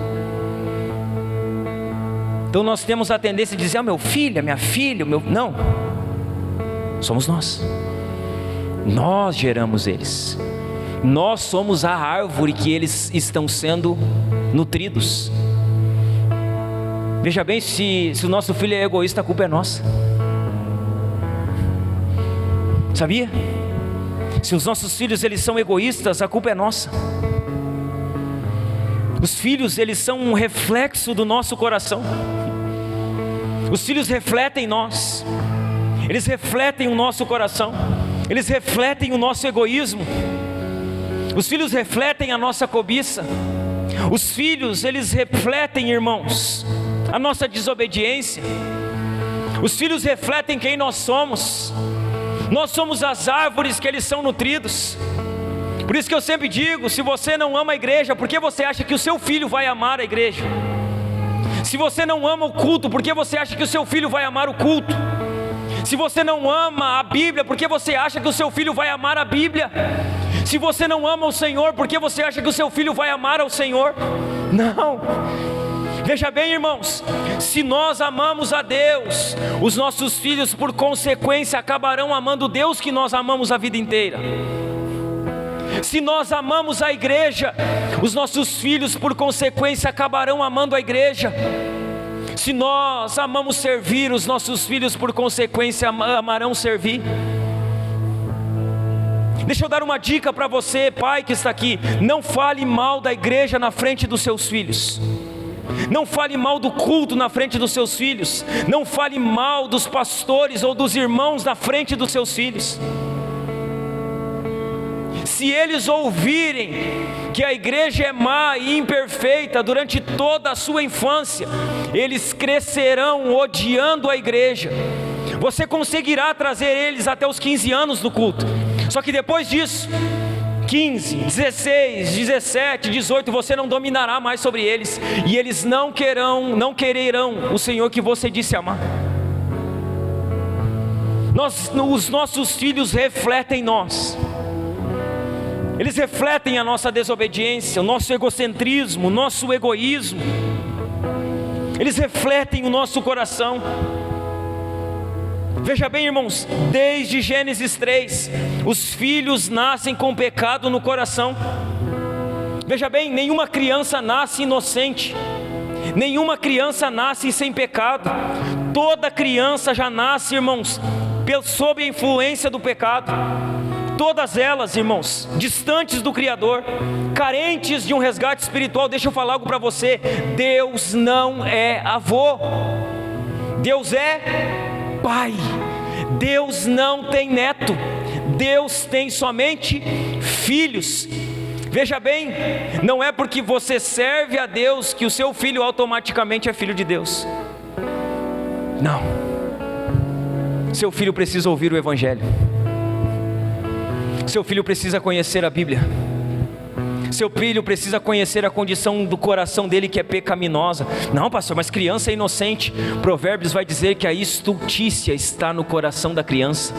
Então nós temos a tendência de dizer: meu filho, minha filha, meu... Não, somos nós. Nós geramos eles. Nós somos a árvore que eles estão sendo nutridos. Veja bem, se o nosso filho é egoísta, a culpa é nossa. Sabia? Se os nossos filhos eles são egoístas, a culpa é nossa. Os filhos eles são um reflexo do nosso coração. Os filhos refletem nós. Eles refletem o nosso coração. Eles refletem o nosso egoísmo. Os filhos refletem a nossa cobiça. Os filhos, eles refletem, irmãos, a nossa desobediência. Os filhos refletem quem nós somos. Nós somos as árvores que eles são nutridos. Por isso que eu sempre digo: se você não ama a igreja, por que você acha que o seu filho vai amar a igreja? Se você não ama o culto, por que você acha que o seu filho vai amar o culto? Se você não ama a Bíblia, por que você acha que o seu filho vai amar a Bíblia? Se você não ama o Senhor, por que você acha que o seu filho vai amar ao Senhor? Não. Veja bem, irmãos, se nós amamos a Deus, os nossos filhos por consequência acabarão amando o Deus que nós amamos a vida inteira. Se nós amamos a igreja, os nossos filhos por consequência acabarão amando a igreja. Se nós amamos servir, os nossos filhos por consequência amarão servir. Deixa eu dar uma dica para você, pai que está aqui: não fale mal da igreja na frente dos seus filhos. Não fale mal do culto na frente dos seus filhos. Não fale mal dos pastores ou dos irmãos na frente dos seus filhos. Se eles ouvirem que a igreja é má e imperfeita durante toda a sua infância, eles crescerão odiando a igreja. Você conseguirá trazer eles até os 15 anos do culto, só que depois disso, 15, 16, 17, 18, você não dominará mais sobre eles, e eles não quererão o Senhor que você disse amar. Os nossos filhos refletem nós. Eles refletem a nossa desobediência, o nosso egocentrismo, o nosso egoísmo. Eles refletem o nosso coração. Veja bem, irmãos, desde Gênesis 3, os filhos nascem com pecado no coração. Veja bem, nenhuma criança nasce inocente, nenhuma criança nasce sem pecado. Toda criança já nasce, irmãos, sob a influência do pecado. Todas elas, irmãos, distantes do Criador, carentes de um resgate espiritual. Deixa eu falar algo para você: Deus não é avô, Deus é pai. Deus não tem neto, Deus tem somente filhos. Veja bem, não é porque você serve a Deus que o seu filho automaticamente é filho de Deus. Não. Seu filho precisa ouvir o Evangelho. Seu filho precisa conhecer a Bíblia. Seu filho precisa conhecer a condição do coração dele, que é pecaminosa. Não, pastor, mas criança é inocente. Provérbios vai dizer que a estultícia está no coração da criança.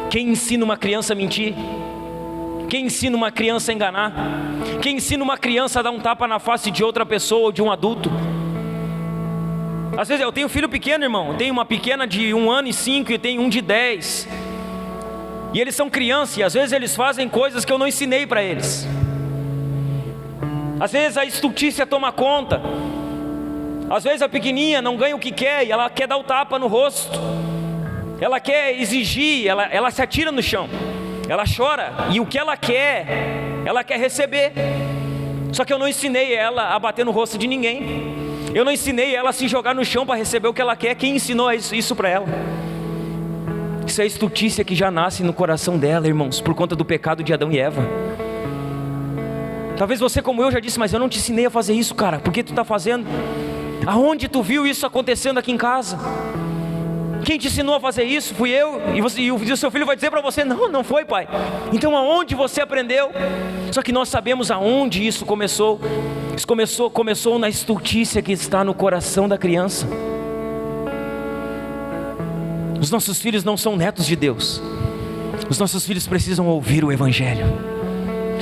Quem ensina uma criança a mentir? Quem ensina uma criança a enganar? Quem ensina uma criança a dar um tapa na face de outra pessoa ou de um adulto? Às vezes eu tenho filho pequeno, irmão. Eu tenho uma pequena de 1 ano e 5 e tenho um de 10. E eles são crianças e às vezes eles fazem coisas que eu não ensinei para eles. Às vezes a estultícia toma conta. Às vezes a pequenininha não ganha o que quer e ela quer dar o tapa no rosto. Ela quer exigir, ela se atira no chão. Ela chora e o que ela quer receber. Só que eu não ensinei ela a bater no rosto de ninguém. Eu não ensinei ela a se jogar no chão para receber o que ela quer. Quem ensinou isso para ela? Isso é a estultícia que já nasce no coração dela, irmãos, por conta do pecado de Adão e Eva. Talvez você, como eu, já disse: mas eu não te ensinei a fazer isso, cara. Por que tu está fazendo? Aonde tu viu isso acontecendo aqui em casa? Quem te ensinou a fazer isso? Fui eu. E o seu filho vai dizer para você: não foi, pai. Então aonde você aprendeu? Só que nós sabemos aonde isso começou. Isso começou na estultícia que está no coração da criança. Os nossos filhos não são netos de Deus. Os nossos filhos precisam ouvir o Evangelho.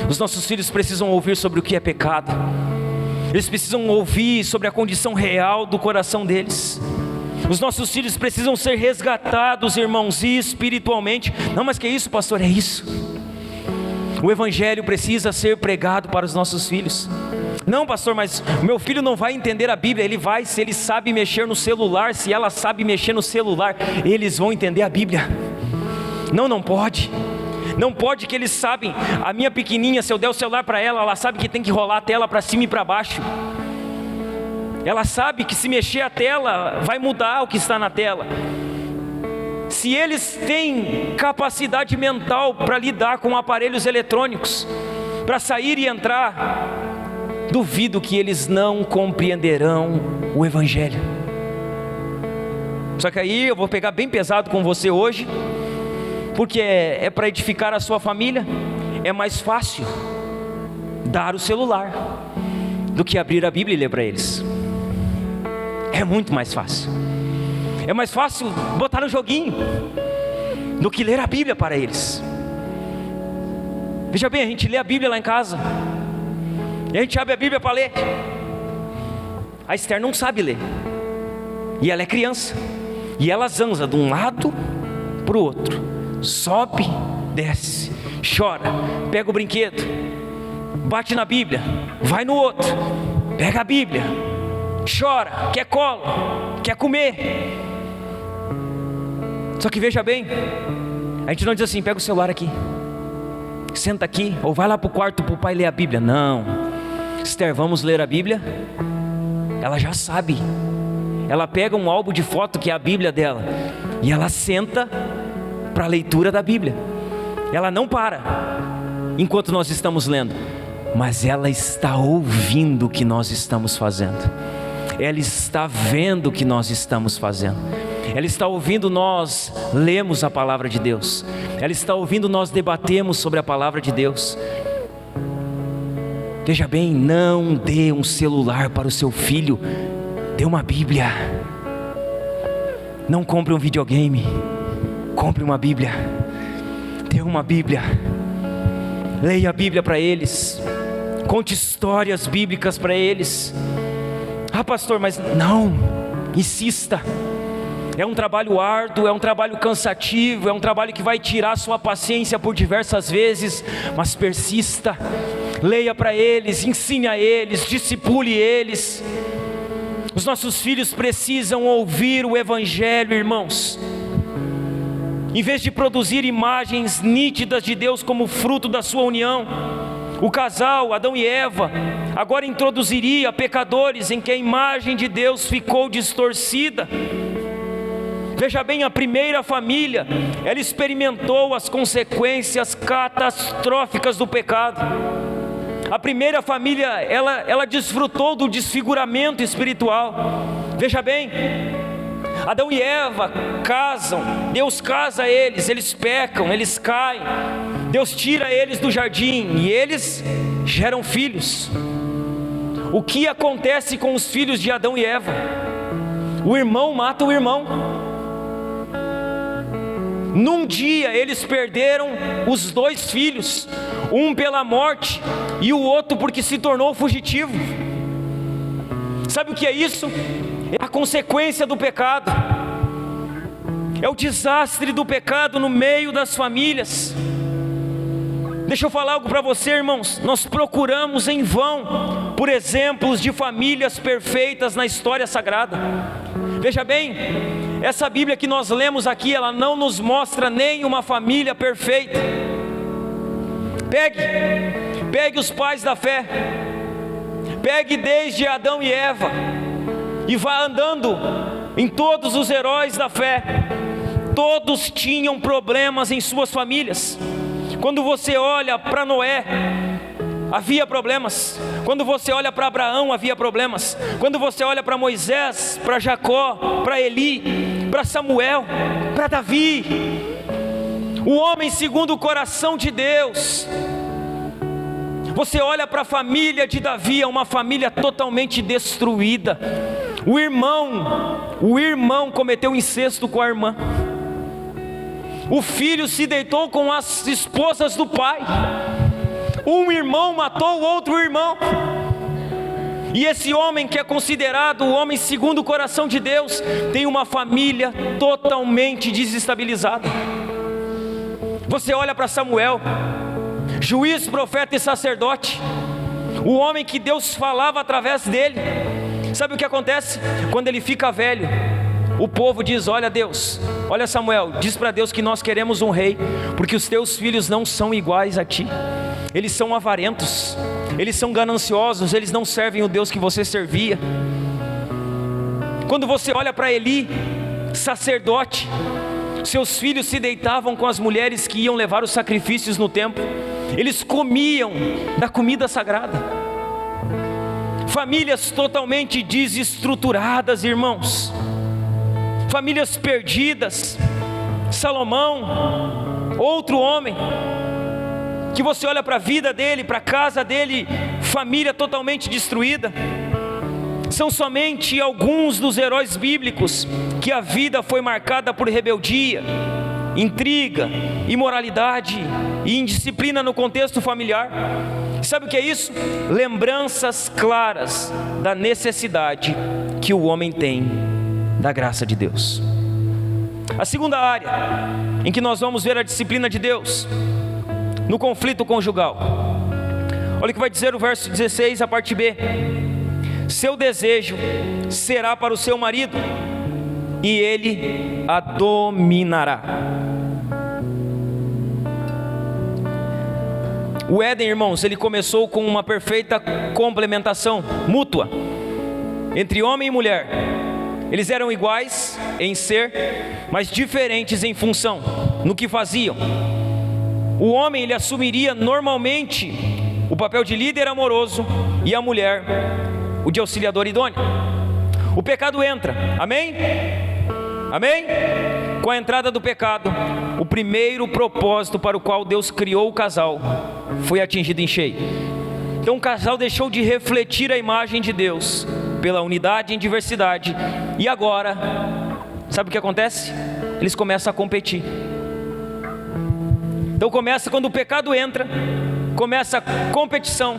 Os nossos filhos precisam ouvir sobre o que é pecado. Eles precisam ouvir sobre a condição real do coração deles. Os nossos filhos precisam ser resgatados, irmãos, espiritualmente. Não, mas que é isso, pastor? É isso. O Evangelho precisa ser pregado para os nossos filhos. Não, pastor, mas meu filho não vai entender a Bíblia. Ele vai, se ele sabe mexer no celular, se ela sabe mexer no celular, eles vão entender a Bíblia. Não pode. Não pode, que eles sabem. A minha pequenininha, se eu der o celular para ela, ela sabe que tem que rolar a tela para cima e para baixo. Ela sabe que se mexer a tela, vai mudar o que está na tela. Se eles têm capacidade mental para lidar com aparelhos eletrônicos, para sair e entrar, duvido que eles não compreenderão o Evangelho. Só que aí eu vou pegar bem pesado com você hoje, porque é para edificar a sua família. É mais fácil dar o celular do que abrir a Bíblia e ler para eles. É muito mais fácil. É mais fácil botar no joguinho do que ler a Bíblia para eles. Veja bem, a gente lê a Bíblia lá em casa e a gente abre a Bíblia para ler. A Esther não sabe ler, e ela é criança, e ela zanza de um lado para o outro, sobe, desce, chora, pega o brinquedo, bate na Bíblia, vai no outro, pega a Bíblia, chora, quer colo, quer comer. Só que veja bem, a gente não diz assim: pega o celular aqui, senta aqui, ou vai lá para o quarto para o pai ler a Bíblia. Não. Esther, vamos ler a Bíblia? Ela já sabe. Ela pega um álbum de foto que é a Bíblia dela, e ela senta para a leitura da Bíblia. Ela não para enquanto nós estamos lendo, mas ela está ouvindo o que nós estamos fazendo. Ela está vendo o que nós estamos fazendo. Ela está ouvindo nós lemos a palavra de Deus. Ela está ouvindo nós debatemos sobre a palavra de Deus. Veja bem, não dê um celular para o seu filho, dê uma Bíblia. Não compre um videogame, compre uma Bíblia. Dê uma Bíblia. Leia a Bíblia para eles, conte histórias bíblicas para eles. Ah, pastor, mas não, insista. É um trabalho árduo, é um trabalho cansativo, é um trabalho que vai tirar sua paciência por diversas vezes, mas persista. Leia para eles, ensine a eles, discipule eles. Os nossos filhos precisam ouvir o Evangelho, irmãos. Em vez de produzir imagens nítidas de Deus como fruto da sua união, o casal, Adão e Eva, agora introduziria pecadores em que a imagem de Deus ficou distorcida. Veja bem, a primeira família, ela experimentou as consequências catastróficas do pecado. A primeira família, ela desfrutou do desfiguramento espiritual. Veja bem, Adão e Eva casam, Deus casa eles pecam, eles caem, Deus tira eles do jardim e eles geram filhos. O que acontece com os filhos de Adão e Eva? O irmão mata o irmão. Num dia eles perderam os dois filhos, um pela morte e o outro porque se tornou fugitivo. Sabe o que é isso? É a consequência do pecado, é o desastre do pecado no meio das famílias. Deixa eu falar algo para você, irmãos. Nós procuramos em vão por exemplos de famílias perfeitas na história sagrada. Veja bem, essa Bíblia que nós lemos aqui, ela não nos mostra nem uma família perfeita. Pegue os pais da fé, pegue desde Adão e Eva, e vá andando em todos os heróis da fé. Todos tinham problemas em suas famílias. Quando você olha para Noé, havia problemas. Quando você olha para Abraão, havia problemas. Quando você olha para Moisés, para Jacó, para Eli, para Samuel, para Davi, o homem segundo o coração de Deus. Você olha para a família de Davi, é uma família totalmente destruída. O irmão cometeu incesto com a irmã. O filho se deitou com as esposas do pai. Um irmão matou o outro irmão. E esse homem que é considerado o homem segundo o coração de Deus, tem uma família totalmente desestabilizada. Você olha para Samuel, juiz, profeta e sacerdote, o homem que Deus falava através dele. Sabe o que acontece? Quando ele fica velho, o povo diz: olha Deus, olha Samuel, diz para Deus que nós queremos um rei, porque os teus filhos não são iguais a ti. Eles são avarentos, eles são gananciosos, eles não servem o Deus que você servia. Quando você olha para Eli, sacerdote, seus filhos se deitavam com as mulheres que iam levar os sacrifícios no templo. Eles comiam da comida sagrada. Famílias totalmente desestruturadas, irmãos. Famílias perdidas. Salomão, outro homem, que você olha para a vida dele, para a casa dele, família totalmente destruída. São somente alguns dos heróis bíblicos que a vida foi marcada por rebeldia, intriga, imoralidade e indisciplina no contexto familiar. Sabe o que é isso? Lembranças claras da necessidade que o homem tem da graça de Deus. A segunda área em que nós vamos ver a disciplina de Deus, no conflito conjugal. Olha o que vai dizer o verso 16, a parte B. Seu desejo será para o seu marido, e ele a dominará. O Éden, irmãos, ele começou com uma perfeita complementação mútua entre homem e mulher. Eles eram iguais em ser, mas diferentes em função, no que faziam. O homem, ele assumiria normalmente o papel de líder amoroso, e a mulher o de auxiliador idôneo. O pecado entra, amém? Amém? Com a entrada do pecado, o primeiro propósito para o qual Deus criou o casal foi atingido em cheio. Então o casal deixou de refletir a imagem de Deus pela unidade em diversidade, e agora, sabe o que acontece? Eles começam a competir. Então começa quando o pecado entra, começa competição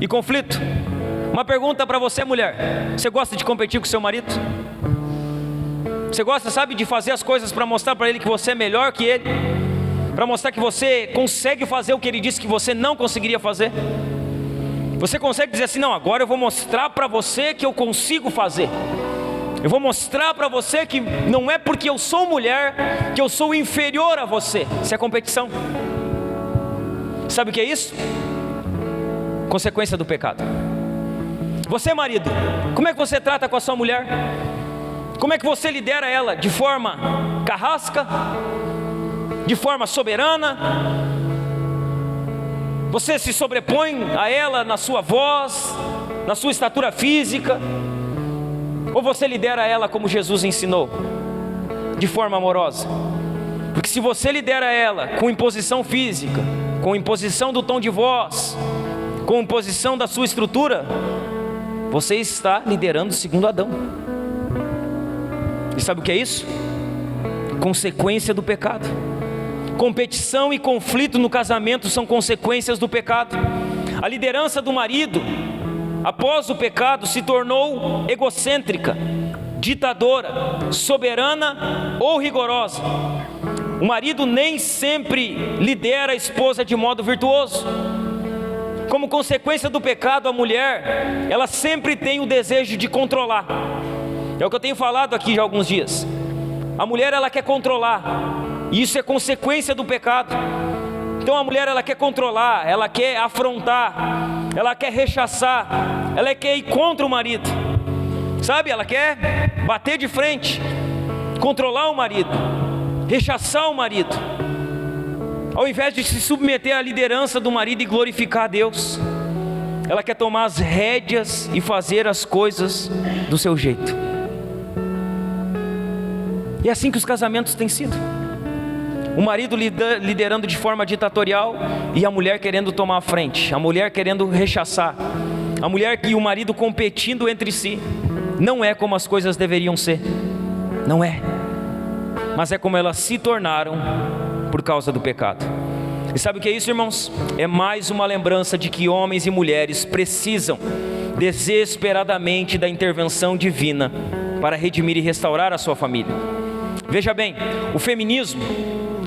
e conflito. Uma pergunta para você, mulher: você gosta de competir com seu marido? Você gosta, sabe, de fazer as coisas para mostrar para ele que você é melhor que ele? Para mostrar que você consegue fazer o que ele disse que você não conseguiria fazer? Você consegue dizer assim: não, agora eu vou mostrar para você que eu consigo fazer. Eu vou mostrar para você que não é porque eu sou mulher que eu sou inferior a você. Isso é competição. Sabe o que é isso? Consequência do pecado. Você, marido, como é que você trata com a sua mulher? Como é que você lidera ela? De forma carrasca? De forma soberana? Você se sobrepõe a ela na sua voz, na sua estatura física? Ou você lidera ela como Jesus ensinou, de forma amorosa? Porque se você lidera ela com imposição física, com imposição do tom de voz, com imposição da sua estrutura, você está liderando segundo Adão. E sabe o que é isso? Consequência do pecado. Competição e conflito no casamento são consequências do pecado. A liderança do marido, após o pecado, se tornou egocêntrica, ditadora, soberana ou rigorosa. O marido nem sempre lidera a esposa de modo virtuoso. Como consequência do pecado, a mulher, ela sempre tem o desejo de controlar. É o que eu tenho falado aqui já há alguns dias. A mulher, ela quer controlar, e isso é consequência do pecado. Então a mulher, ela quer controlar, ela quer afrontar, ela quer rechaçar, ela quer ir contra o marido, sabe? Ela quer bater de frente, controlar o marido, rechaçar o marido, ao invés de se submeter à liderança do marido e glorificar a Deus. Ela quer tomar as rédeas e fazer as coisas do seu jeito. E é assim que os casamentos têm sido. O marido liderando de forma ditatorial e a mulher querendo tomar a frente, a mulher querendo rechaçar, a mulher e o marido competindo entre si. Não é como as coisas deveriam ser, não é, mas é como elas se tornaram por causa do pecado. E sabe o que é isso, irmãos? É mais uma lembrança de que homens e mulheres precisam desesperadamente da intervenção divina para redimir e restaurar a sua família. Veja bem, o feminismo,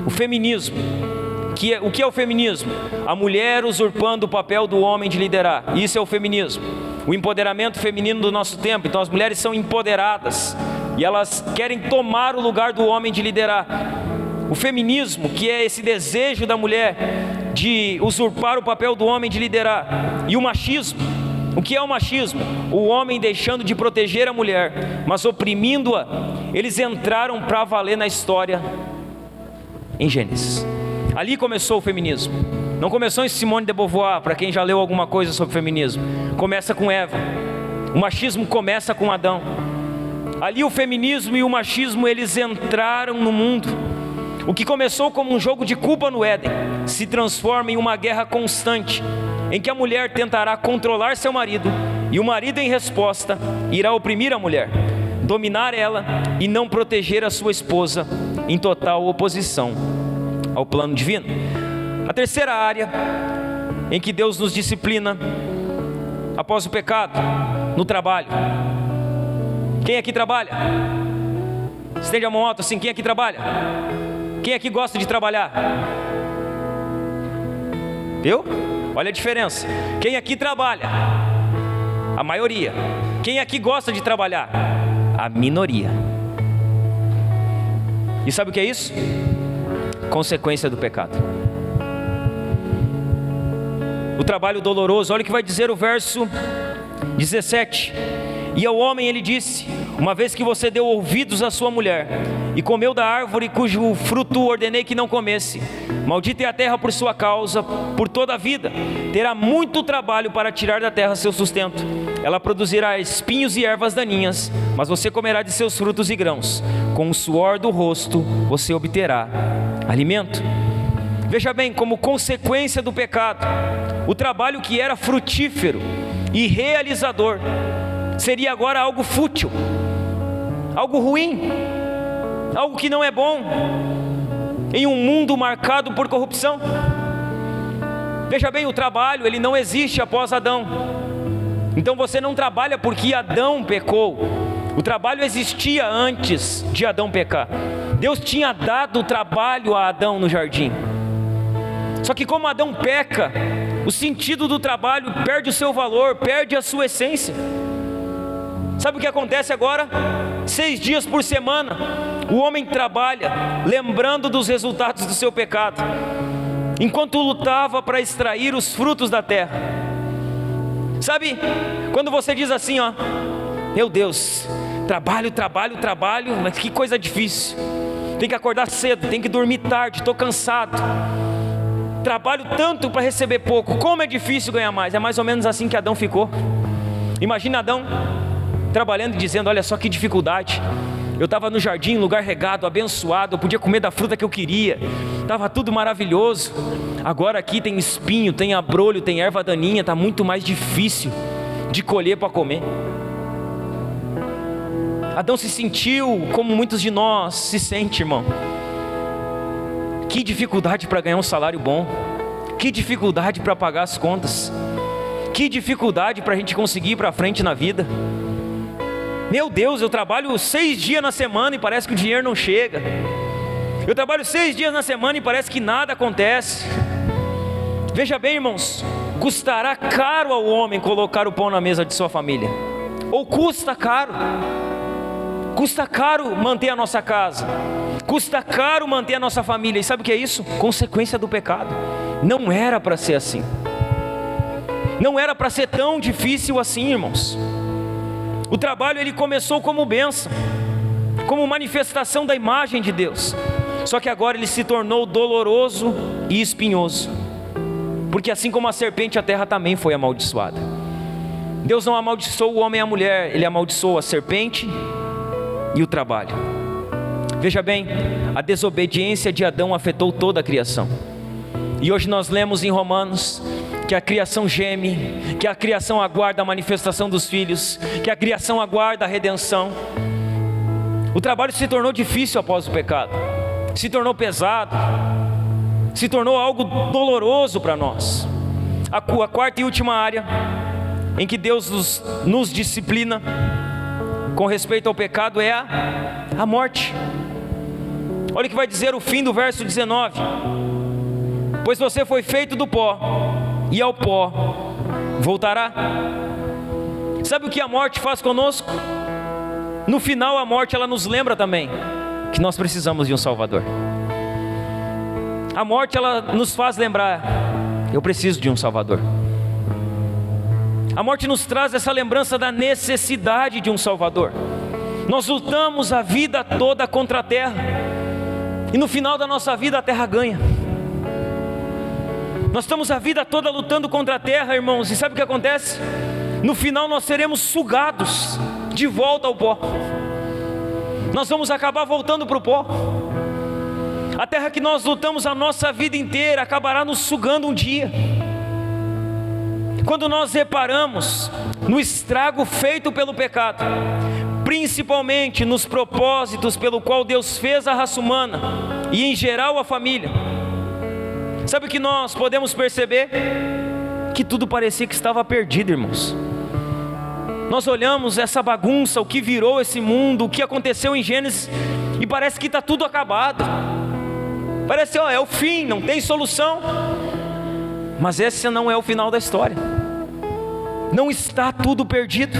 o que é o feminismo? A mulher usurpando o papel do homem de liderar, isso é o feminismo. O empoderamento feminino do nosso tempo. Então as mulheres são empoderadas e elas querem tomar o lugar do homem de liderar. O feminismo, que é esse desejo da mulher de usurpar o papel do homem de liderar. E o machismo, o que é o machismo? O homem deixando de proteger a mulher, mas oprimindo-a. Eles entraram para valer na história em Gênesis. Ali começou o feminismo. Não começou em Simone de Beauvoir, para quem já leu alguma coisa sobre feminismo. Começa com Eva. O machismo começa com Adão. Ali o feminismo e o machismo, eles entraram no mundo. O que começou como um jogo de Cuba no Éden se transforma em uma guerra constante, em que a mulher tentará controlar seu marido e o marido, em resposta, irá oprimir a mulher, dominar ela e não proteger a sua esposa, em total oposição ao plano divino. A terceira área em que Deus nos disciplina após o pecado, no trabalho. Quem aqui trabalha? Estende a mão alta assim, quem aqui trabalha? Quem aqui gosta de trabalhar? Viu? Olha a diferença. Quem aqui trabalha? A maioria. Quem aqui gosta de trabalhar? A minoria. E sabe o que é isso? Consequência do pecado. O trabalho doloroso. Olha o que vai dizer o verso 17. E ao homem ele disse: uma vez que você deu ouvidos à sua mulher e comeu da árvore cujo fruto ordenei que não comesse, maldita é a terra por sua causa, por toda a vida. Terá muito trabalho para tirar da terra seu sustento. Ela produzirá espinhos e ervas daninhas, mas você comerá de seus frutos e grãos. Com o suor do rosto você obterá alimento. Veja bem, como consequência do pecado, o trabalho que era frutífero e realizador seria agora algo fútil, algo ruim, algo que não é bom em um mundo marcado por corrupção. Veja bem, o trabalho, ele não existe após Adão. Então você não trabalha porque Adão pecou. O trabalho existia antes de Adão pecar. Deus tinha dado o trabalho a Adão no jardim. Só que como Adão peca, o sentido do trabalho perde o seu valor, perde a sua essência. Sabe o que acontece agora? 6 dias por semana, o homem trabalha, lembrando dos resultados do seu pecado, enquanto lutava para extrair os frutos da terra. Sabe, quando você diz assim, ó, meu Deus, trabalho, mas que coisa difícil. Tem que acordar cedo, tem que dormir tarde, estou cansado. Trabalho tanto para receber pouco, como é difícil ganhar mais. É mais ou menos assim que Adão ficou. Imagina Adão trabalhando e dizendo, olha só que dificuldade. Eu estava no jardim, lugar regado, abençoado, eu podia comer da fruta que eu queria, estava tudo maravilhoso. Agora aqui tem espinho, tem abrolho, tem erva daninha, está muito mais difícil de colher para comer. Adão se sentiu como muitos de nós se sentem, irmão. Que dificuldade para ganhar um salário bom, que dificuldade para pagar as contas, que dificuldade para a gente conseguir ir para frente na vida. Meu Deus, eu trabalho 6 dias na semana e parece que o dinheiro não chega. Eu trabalho 6 dias na semana e parece que nada acontece. Veja bem, irmãos, custará caro ao homem colocar o pão na mesa de sua família. Ou custa caro manter a nossa casa, custa caro manter a nossa família. E sabe o que é isso? Consequência do pecado. Não era para ser assim, não era para ser tão difícil assim, irmãos. O trabalho, ele começou como bênção, como manifestação da imagem de Deus. Só que agora ele se tornou doloroso e espinhoso, porque assim como a serpente, a terra também foi amaldiçoada. Deus não amaldiçoou o homem e a mulher, Ele amaldiçoou a serpente e o trabalho. Veja bem, a desobediência de Adão afetou toda a criação. E hoje nós lemos em Romanos que a criação geme, que a criação aguarda a manifestação dos filhos, que a criação aguarda a redenção. O trabalho se tornou difícil após o pecado, se tornou pesado, se tornou algo doloroso para nós. A quarta e última área em que Deus nos disciplina com respeito ao pecado é a morte. Olha o que vai dizer o fim do verso 19: pois você foi feito do pó, e ao pó voltará. Sabe o que a morte faz conosco? No final, a morte, ela nos lembra também que nós precisamos de um Salvador. A morte, ela nos faz lembrar, eu preciso de um Salvador. A morte nos traz essa lembrança da necessidade de um Salvador. Nós lutamos a vida toda contra a terra, e no final da nossa vida a terra ganha. Nós estamos a vida toda lutando contra a terra, irmãos, e sabe o que acontece? No final nós seremos sugados de volta ao pó. Nós vamos acabar voltando para o pó. A terra que nós lutamos a nossa vida inteira acabará nos sugando um dia. Quando nós reparamos no estrago feito pelo pecado, principalmente nos propósitos pelo qual Deus fez a raça humana e em geral a família, sabe o que nós podemos perceber? Que tudo parecia que estava perdido, irmãos. Nós olhamos essa bagunça, o que virou esse mundo, o que aconteceu em Gênesis, e parece que está tudo acabado. Parece, é o fim, não tem solução. Mas esse não é o final da história. Não está tudo perdido.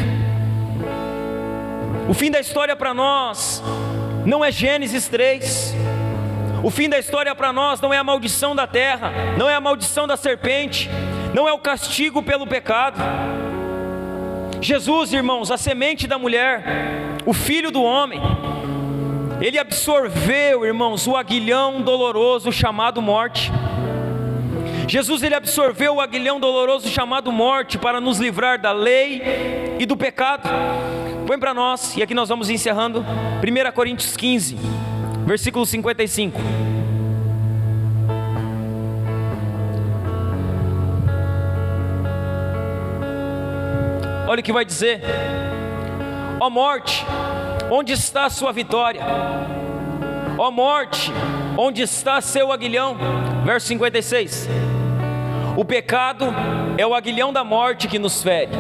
O fim da história para nós não é Gênesis 3. O fim da história para nós não é a maldição da terra, não é a maldição da serpente, não é o castigo pelo pecado. Jesus, irmãos, a semente da mulher, o Filho do homem, Ele absorveu, irmãos, o aguilhão doloroso chamado morte. Jesus, Ele absorveu o aguilhão doloroso chamado morte para nos livrar da lei e do pecado. Põe para nós, e aqui nós vamos encerrando, 1 Coríntios 15, versículo 55. Olha o que vai dizer: ó morte, onde está a sua vitória? Ó morte, onde está seu aguilhão? Verso 56. O pecado é o aguilhão da morte que nos fere,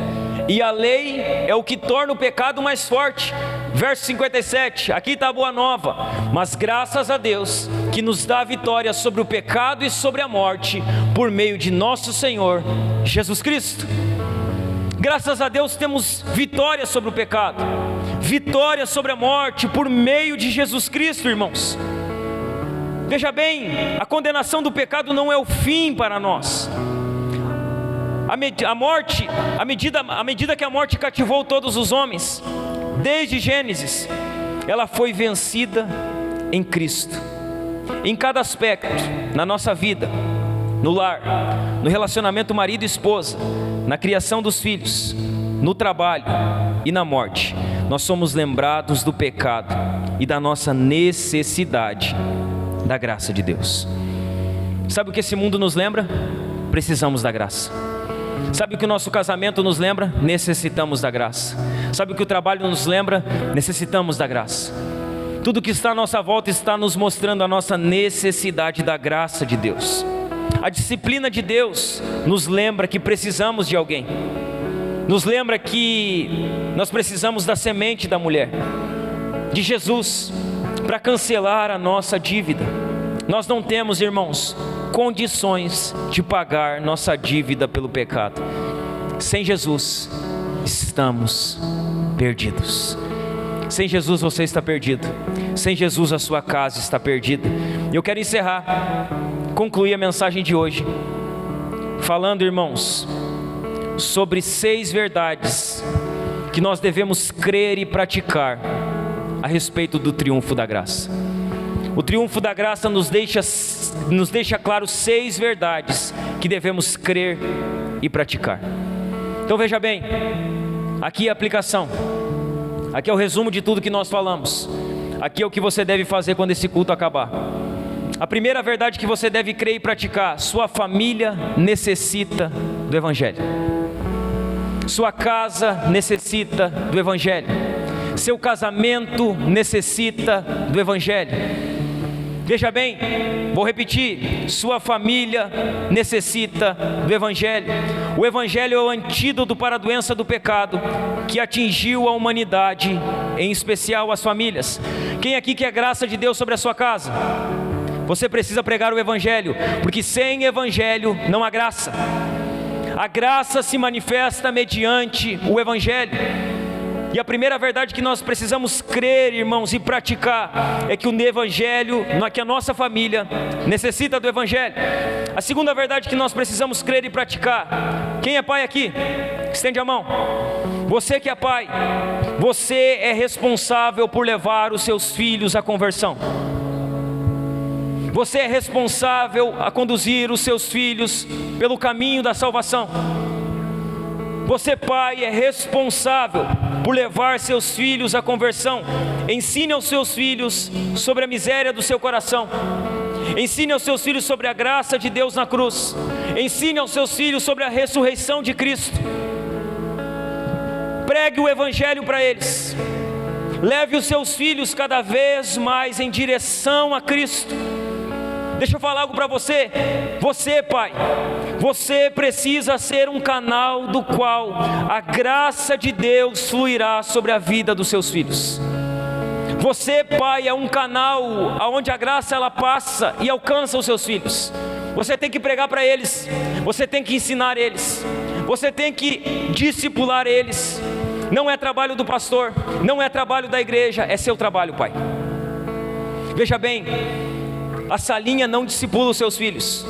e a lei é o que torna o pecado mais forte. Verso 57, aqui está a boa nova: mas graças a Deus que nos dá a vitória sobre o pecado e sobre a morte, por meio de nosso Senhor Jesus Cristo. Graças a Deus temos vitória sobre o pecado, vitória sobre a morte, por meio de Jesus Cristo, irmãos. Veja bem, a condenação do pecado não é o fim para nós. À medida que a morte cativou todos os homens, desde Gênesis, ela foi vencida em Cristo. Em cada aspecto, na nossa vida, no lar, no relacionamento marido e esposa, na criação dos filhos, no trabalho e na morte, nós somos lembrados do pecado e da nossa necessidade da graça de Deus. Sabe o que esse mundo nos lembra? Precisamos da graça. Sabe o que o nosso casamento nos lembra? Necessitamos da graça. Sabe o que o trabalho nos lembra? Necessitamos da graça. Tudo que está à nossa volta está nos mostrando a nossa necessidade da graça de Deus. A disciplina de Deus nos lembra que precisamos de alguém. Nos lembra que nós precisamos da semente da mulher, de Jesus, para cancelar a nossa dívida. Nós não temos, irmãos, condições de pagar nossa dívida pelo pecado. Sem Jesus, estamos perdidos. Sem Jesus você está perdido. Sem Jesus a sua casa está perdida. E eu quero encerrar, concluir a mensagem de hoje, falando, irmãos, sobre 6 verdades que nós devemos crer e praticar a respeito do triunfo da graça. O triunfo da graça nos deixa claro 6 verdades que devemos crer e praticar. Então veja bem, aqui é a aplicação, aqui é o resumo de tudo que nós falamos, aqui é o que você deve fazer quando esse culto acabar. A primeira verdade que você deve crer e praticar: sua família necessita do Evangelho. Sua casa necessita do Evangelho. Seu casamento necessita do Evangelho. Veja bem, vou repetir: sua família necessita do Evangelho. O Evangelho é o antídoto para a doença do pecado que atingiu a humanidade, em especial as famílias. Quem aqui quer a graça de Deus sobre a sua casa? Você precisa pregar o Evangelho, porque sem Evangelho não há graça. A graça se manifesta mediante o Evangelho. E a primeira verdade que nós precisamos crer, irmãos, e praticar é que o Evangelho, que a nossa família necessita do Evangelho. A segunda verdade que nós precisamos crer e praticar: quem é pai aqui? Estende a mão. Você que é pai, você é responsável por levar os seus filhos à conversão. Você é responsável a conduzir os seus filhos pelo caminho da salvação. Você, pai, é responsável por levar seus filhos à conversão. Ensine aos seus filhos sobre a miséria do seu coração. Ensine aos seus filhos sobre a graça de Deus na cruz. Ensine aos seus filhos sobre a ressurreição de Cristo. Pregue o Evangelho para eles. Leve os seus filhos cada vez mais em direção a Cristo. Deixa eu falar algo para você. Você, pai, você precisa ser um canal do qual a graça de Deus fluirá sobre a vida dos seus filhos. Você, pai, é um canal onde a graça ela passa e alcança os seus filhos. Você tem que pregar para eles, você tem que ensinar eles, você tem que discipular eles. Não é trabalho do pastor, não é trabalho da igreja, é seu trabalho, pai. Veja bem, a Salinha não discipula os seus filhos.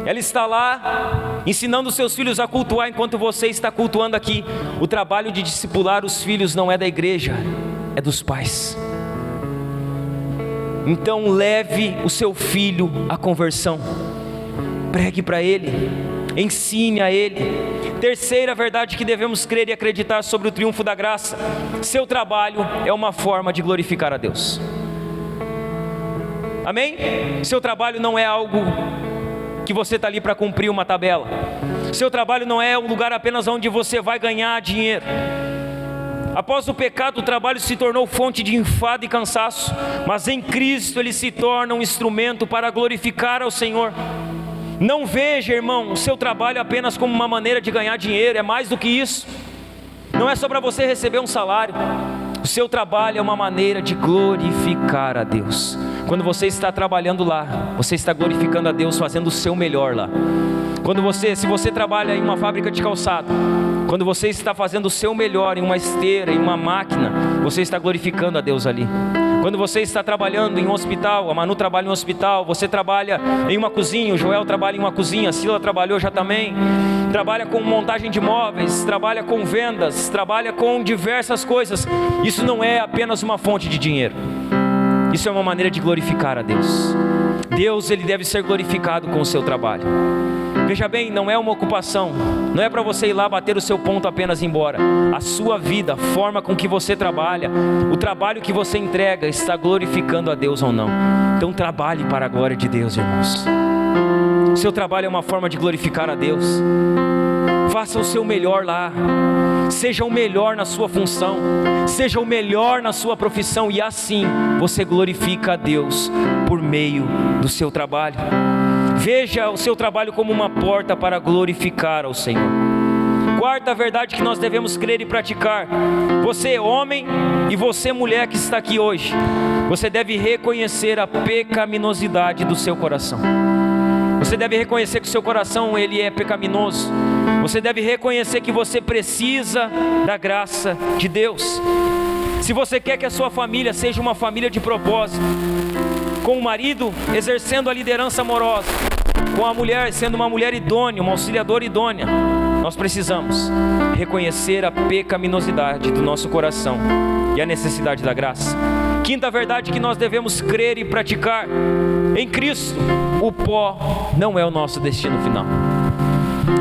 Ela está lá ensinando os seus filhos a cultuar enquanto você está cultuando aqui. O trabalho de discipular os filhos não é da igreja, é dos pais. Então leve o seu filho à conversão. Pregue para ele, ensine a ele. Terceira verdade que devemos crer e acreditar sobre o triunfo da graça: seu trabalho é uma forma de glorificar a Deus. Amém? Seu trabalho não é algo que você está ali para cumprir uma tabela. Seu trabalho não é um lugar apenas onde você vai ganhar dinheiro. Após o pecado, o trabalho se tornou fonte de enfado e cansaço, mas em Cristo ele se torna um instrumento para glorificar ao Senhor. Não veja, irmão, o seu trabalho apenas como uma maneira de ganhar dinheiro. É mais do que isso. Não é só para você receber um salário. O seu trabalho é uma maneira de glorificar a Deus. Quando você está trabalhando lá, você está glorificando a Deus, fazendo o seu melhor lá. Se você trabalha em uma fábrica de calçado, quando você está fazendo o seu melhor em uma esteira, em uma máquina, você está glorificando a Deus ali. Quando você está trabalhando em um hospital, a Manu trabalha em um hospital, você trabalha em uma cozinha, o Joel trabalha em uma cozinha, a Sila trabalhou já também, trabalha com montagem de móveis, trabalha com vendas, trabalha com diversas coisas. Isso não é apenas uma fonte de dinheiro. Isso é uma maneira de glorificar a Deus. Deus, ele deve ser glorificado com o seu trabalho. Veja bem, não é uma ocupação, não é para você ir lá bater o seu ponto apenas e ir embora. A sua vida, a forma com que você trabalha, o trabalho que você entrega, está glorificando a Deus ou não. Então trabalhe para a glória de Deus, irmãos. O seu trabalho é uma forma de glorificar a Deus. Faça o seu melhor lá. Seja o melhor na sua função, seja o melhor na sua profissão, e assim você glorifica a Deus por meio do seu trabalho. Veja o seu trabalho como uma porta para glorificar ao Senhor. Quarta verdade que nós devemos crer e praticar: você homem e você mulher que está aqui hoje, você deve reconhecer a pecaminosidade do seu coração. Você deve reconhecer que o seu coração, ele é pecaminoso. Você deve reconhecer que você precisa da graça de Deus. Se você quer que a sua família seja uma família de propósito, com o marido exercendo a liderança amorosa, com a mulher sendo uma mulher idônea, uma auxiliadora idônea, nós precisamos reconhecer a pecaminosidade do nosso coração e a necessidade da graça. Quinta verdade que nós devemos crer e praticar: em Cristo, o pó não é o nosso destino final.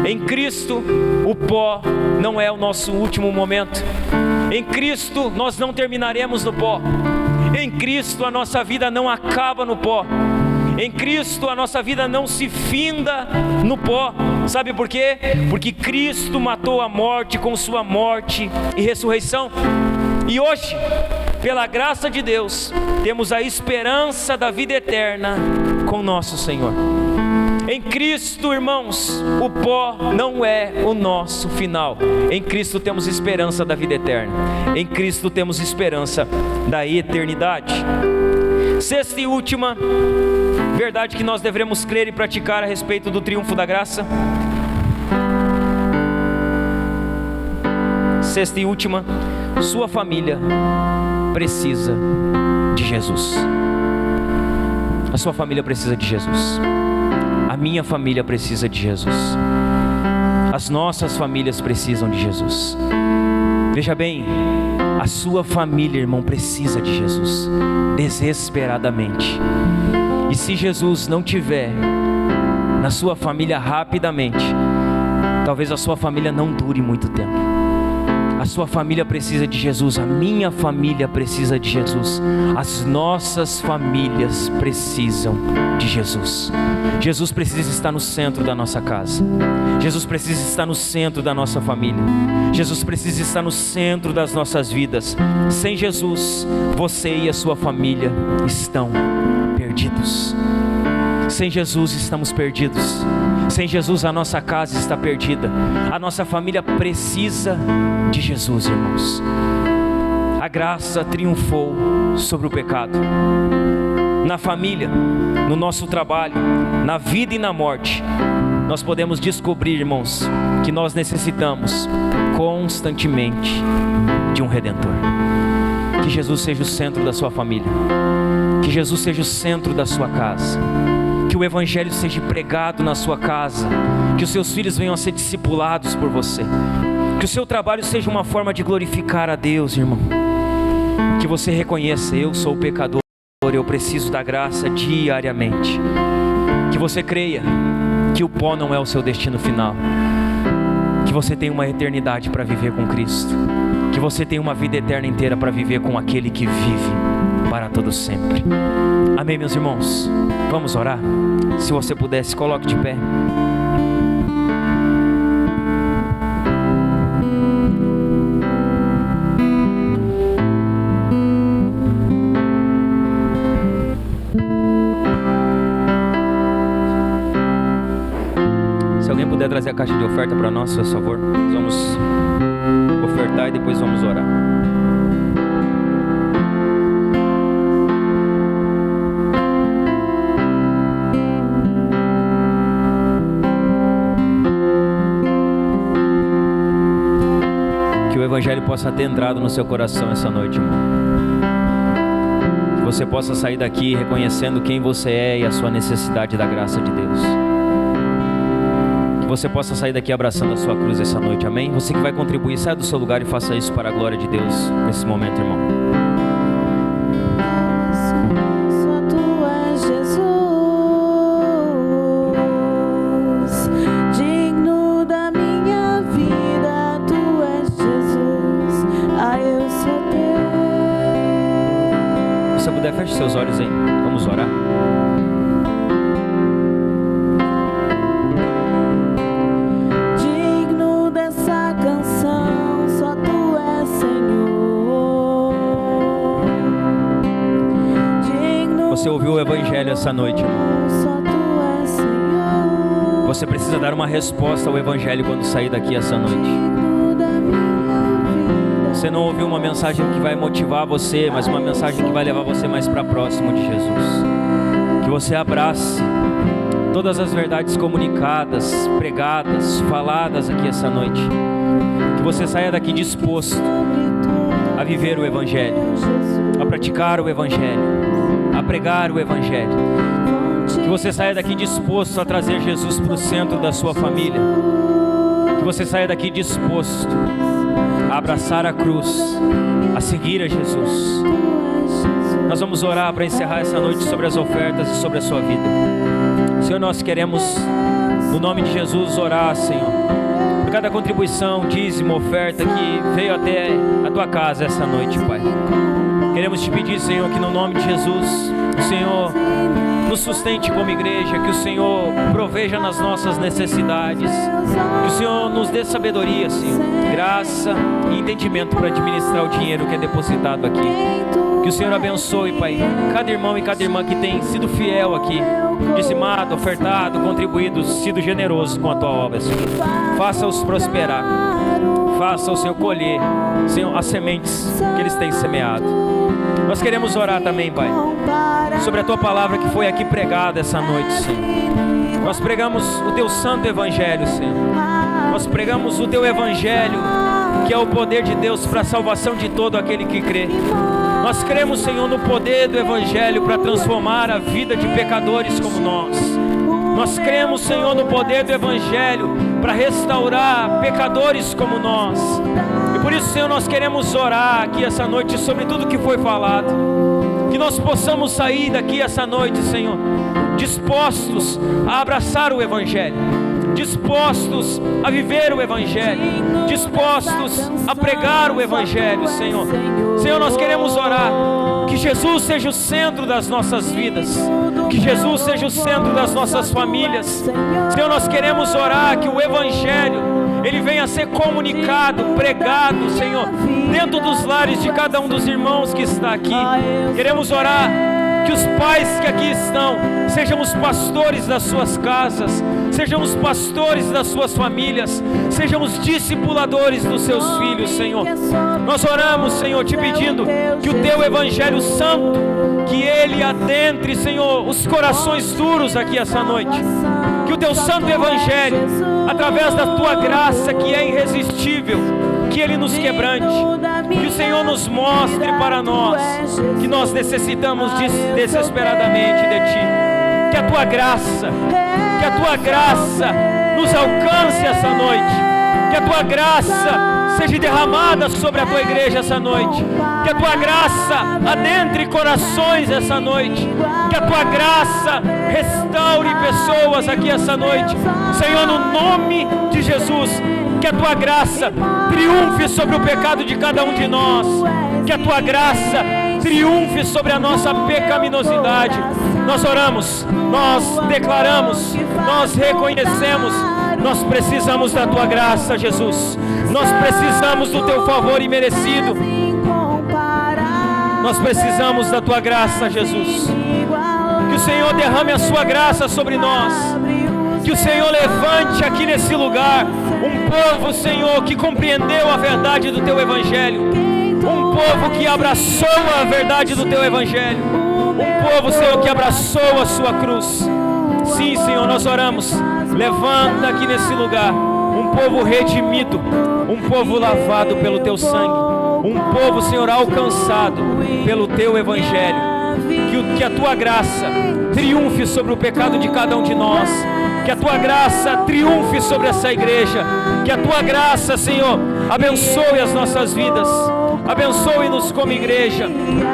Em Cristo, o pó não é o nosso último momento. Em Cristo, nós não terminaremos no pó. Em Cristo, a nossa vida não acaba no pó. Em Cristo, a nossa vida não se finda no pó. Sabe por quê? Porque Cristo matou a morte com sua morte e ressurreição. E hoje, pela graça de Deus, temos a esperança da vida eterna com nosso Senhor. Em Cristo, irmãos, o pó não é o nosso final. Em Cristo temos esperança da vida eterna. Em Cristo temos esperança da eternidade. Sexta e última verdade que nós devemos crer e praticar a respeito do triunfo da graça. Sexta e última: sua família precisa de Jesus. A sua família precisa de Jesus. A minha família precisa de Jesus. As nossas famílias precisam de Jesus. Veja bem, a sua família, irmão, precisa de Jesus desesperadamente. E se Jesus não tiver na sua família rapidamente, talvez a sua família não dure muito tempo. A sua família precisa de Jesus, a minha família precisa de Jesus, as nossas famílias precisam de Jesus. Jesus precisa estar no centro da nossa casa. Jesus precisa estar no centro da nossa família. Jesus precisa estar no centro das nossas vidas. Sem Jesus, você e a sua família estão perdidos. Sem Jesus estamos perdidos. Sem Jesus a nossa casa está perdida. A nossa família precisa de Jesus, irmãos. A graça triunfou sobre o pecado. Na família, no nosso trabalho, na vida e na morte, nós podemos descobrir, irmãos, que nós necessitamos constantemente de um Redentor. Que Jesus seja o centro da sua família. Que Jesus seja o centro da sua casa. Que o Evangelho seja pregado na sua casa. Que os seus filhos venham a ser discipulados por você. Que o seu trabalho seja uma forma de glorificar a Deus, irmão. Que você reconheça: eu sou pecador, eu preciso da graça diariamente. Que você creia que o pó não é o seu destino final. Que você tem uma eternidade para viver com Cristo. Que você tem uma vida eterna inteira para viver com aquele que vive para todo sempre. Amém, meus irmãos? Vamos orar? Se você puder, se coloque de pé. trazer a caixa de oferta para nós, por favor? Nós vamos ofertar e depois vamos orar. Que o Evangelho possa ter entrado no seu coração essa noite, irmão. Que você possa sair daqui reconhecendo quem você é e a sua necessidade da graça de Deus. Que você possa sair daqui abraçando a sua cruz essa noite, amém? Você que vai contribuir, saia do seu lugar e faça isso para a glória de Deus nesse momento, irmão. Só tu és Jesus, digno da minha vida, tu és Jesus, eu sou teu. Se você puder, feche seus olhos aí, vamos orar. Digno dessa canção, só tu és Senhor. Digno Você ouviu o Evangelho essa noite, irmão. só tu és Senhor. Você precisa dar uma resposta ao Evangelho quando sair daqui essa noite. Digno da minha vida. Você não ouviu uma mensagem que vai motivar você, mas uma mensagem que vai levar você mais para próximo de Jesus. Que você abrace todas as verdades comunicadas, pregadas, faladas aqui essa noite. Que você saia daqui disposto a viver o Evangelho, a praticar o Evangelho, a pregar o Evangelho. Que você saia daqui disposto a trazer Jesus para o centro da sua família. Que você saia daqui disposto a abraçar a cruz, a seguir a Jesus. Nós vamos orar para encerrar essa noite sobre as ofertas e sobre a sua vida. Senhor, nós queremos, no nome de Jesus, orar, Senhor, por cada contribuição, dízimo, oferta que veio até a tua casa essa noite, Pai. Queremos te pedir, Senhor, que no nome de Jesus, o Senhor nos sustente como igreja, que o Senhor proveja nas nossas necessidades, que o Senhor nos dê sabedoria, Senhor, graça e entendimento para administrar o dinheiro que é depositado aqui. Que o Senhor abençoe, Pai, cada irmão e cada irmã que tem sido fiel aqui, dizimado, ofertado, contribuído, sido generoso com a tua obra, Senhor. Faça-os prosperar, faça o Senhor colher, Senhor, as sementes que eles têm semeado. Nós queremos orar também, Pai, sobre a tua palavra que foi aqui pregada essa noite, Senhor. Nós pregamos o teu santo evangelho, Senhor. Nós pregamos o teu evangelho, que é o poder de Deus para a salvação de todo aquele que crê. Nós cremos, Senhor, no poder do evangelho para transformar a vida de pecadores como nós. Nós cremos, Senhor, no poder do evangelho para restaurar pecadores como nós. E por isso, Senhor, nós queremos orar aqui essa noite sobre tudo que foi falado. Que nós possamos sair daqui essa noite, Senhor, dispostos a abraçar o evangelho, dispostos a viver o evangelho, dispostos a pregar o evangelho, Senhor. Senhor, nós queremos orar que Jesus seja o centro das nossas vidas, que Jesus seja o centro das nossas famílias. Senhor, nós queremos orar que o evangelho ele venha a ser comunicado, pregado, Senhor, dentro dos lares de cada um dos irmãos que está aqui. Queremos orar que os pais que aqui estão sejam os pastores das suas casas, sejam os pastores das suas famílias, sejam os discipuladores dos seus filhos, Senhor. Nós oramos, Senhor, te pedindo que o teu evangelho santo, que ele adentre, Senhor, os corações duros aqui essa noite. Que o teu santo evangelho, através da tua graça que é irresistível, que ele nos quebrante, que o Senhor nos mostre para nós que nós necessitamos desesperadamente de ti. Que a tua graça nos alcance essa noite. Que a tua graça seja derramada sobre a tua igreja essa noite. Que a tua graça adentre corações essa noite. Que a tua graça restaure pessoas aqui essa noite. Senhor, no nome de Jesus, que a tua graça triunfe sobre o pecado de cada um de nós. Que a tua graça triunfe sobre a nossa pecaminosidade. Nós oramos, nós declaramos, nós reconhecemos. Nós precisamos da tua graça, Jesus. Nós precisamos do teu favor imerecido. Nós precisamos da tua graça, Jesus. Que o Senhor derrame a sua graça sobre nós. Que Que o Senhor levante aqui nesse lugar um povo, Senhor, que compreendeu a verdade do Teu Evangelho. Um povo que abraçou a verdade do Teu Evangelho. Um povo, Senhor, que abraçou a Sua cruz. Sim, Senhor, nós oramos. Levanta aqui nesse lugar um povo redimido, um povo lavado pelo Teu sangue, um povo, Senhor, alcançado pelo Teu Evangelho. Que a Tua graça triunfe sobre o pecado de cada um de nós. Que a Tua graça triunfe sobre essa igreja. Que a Tua graça, Senhor, abençoe as nossas vidas. Abençoe-nos como igreja.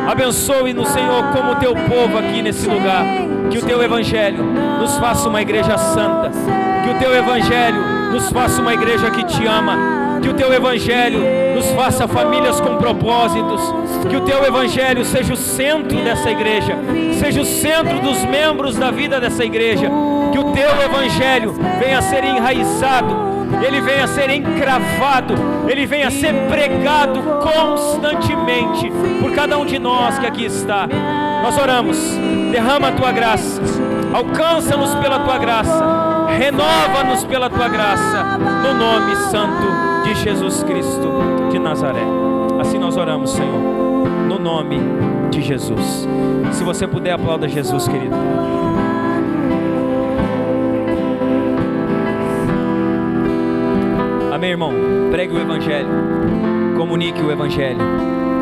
Abençoe-nos, Senhor, como Teu povo aqui nesse lugar. Que o Teu Evangelho nos faça uma igreja santa. Que o Teu Evangelho nos faça uma igreja que Te ama. Que o Teu Evangelho nos faça famílias com propósitos. Que o Teu Evangelho seja o centro dessa igreja, seja o centro dos membros da vida dessa igreja. Que o Teu Evangelho venha a ser enraizado, ele venha a ser encravado, ele venha a ser pregado constantemente por cada um de nós que aqui está. Nós oramos, derrama a Tua graça, alcança-nos pela Tua graça, renova-nos pela Tua graça, no nome santo de Jesus Cristo de Nazaré. Assim nós oramos, Senhor, no nome de Jesus. Se você puder, aplauda Jesus, querido. Amém, irmão? Pregue o Evangelho, comunique o Evangelho,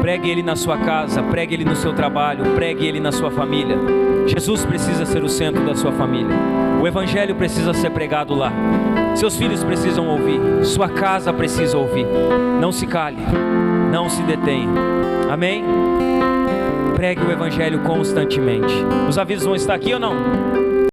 pregue ele na sua casa, pregue ele no seu trabalho, pregue ele na sua família. Jesus precisa ser o centro da sua família. O Evangelho precisa ser pregado lá. Seus filhos precisam ouvir, sua casa precisa ouvir. Não se cale, não se detenha. Amém? Pregue o Evangelho constantemente. Os avisos vão estar aqui ou não?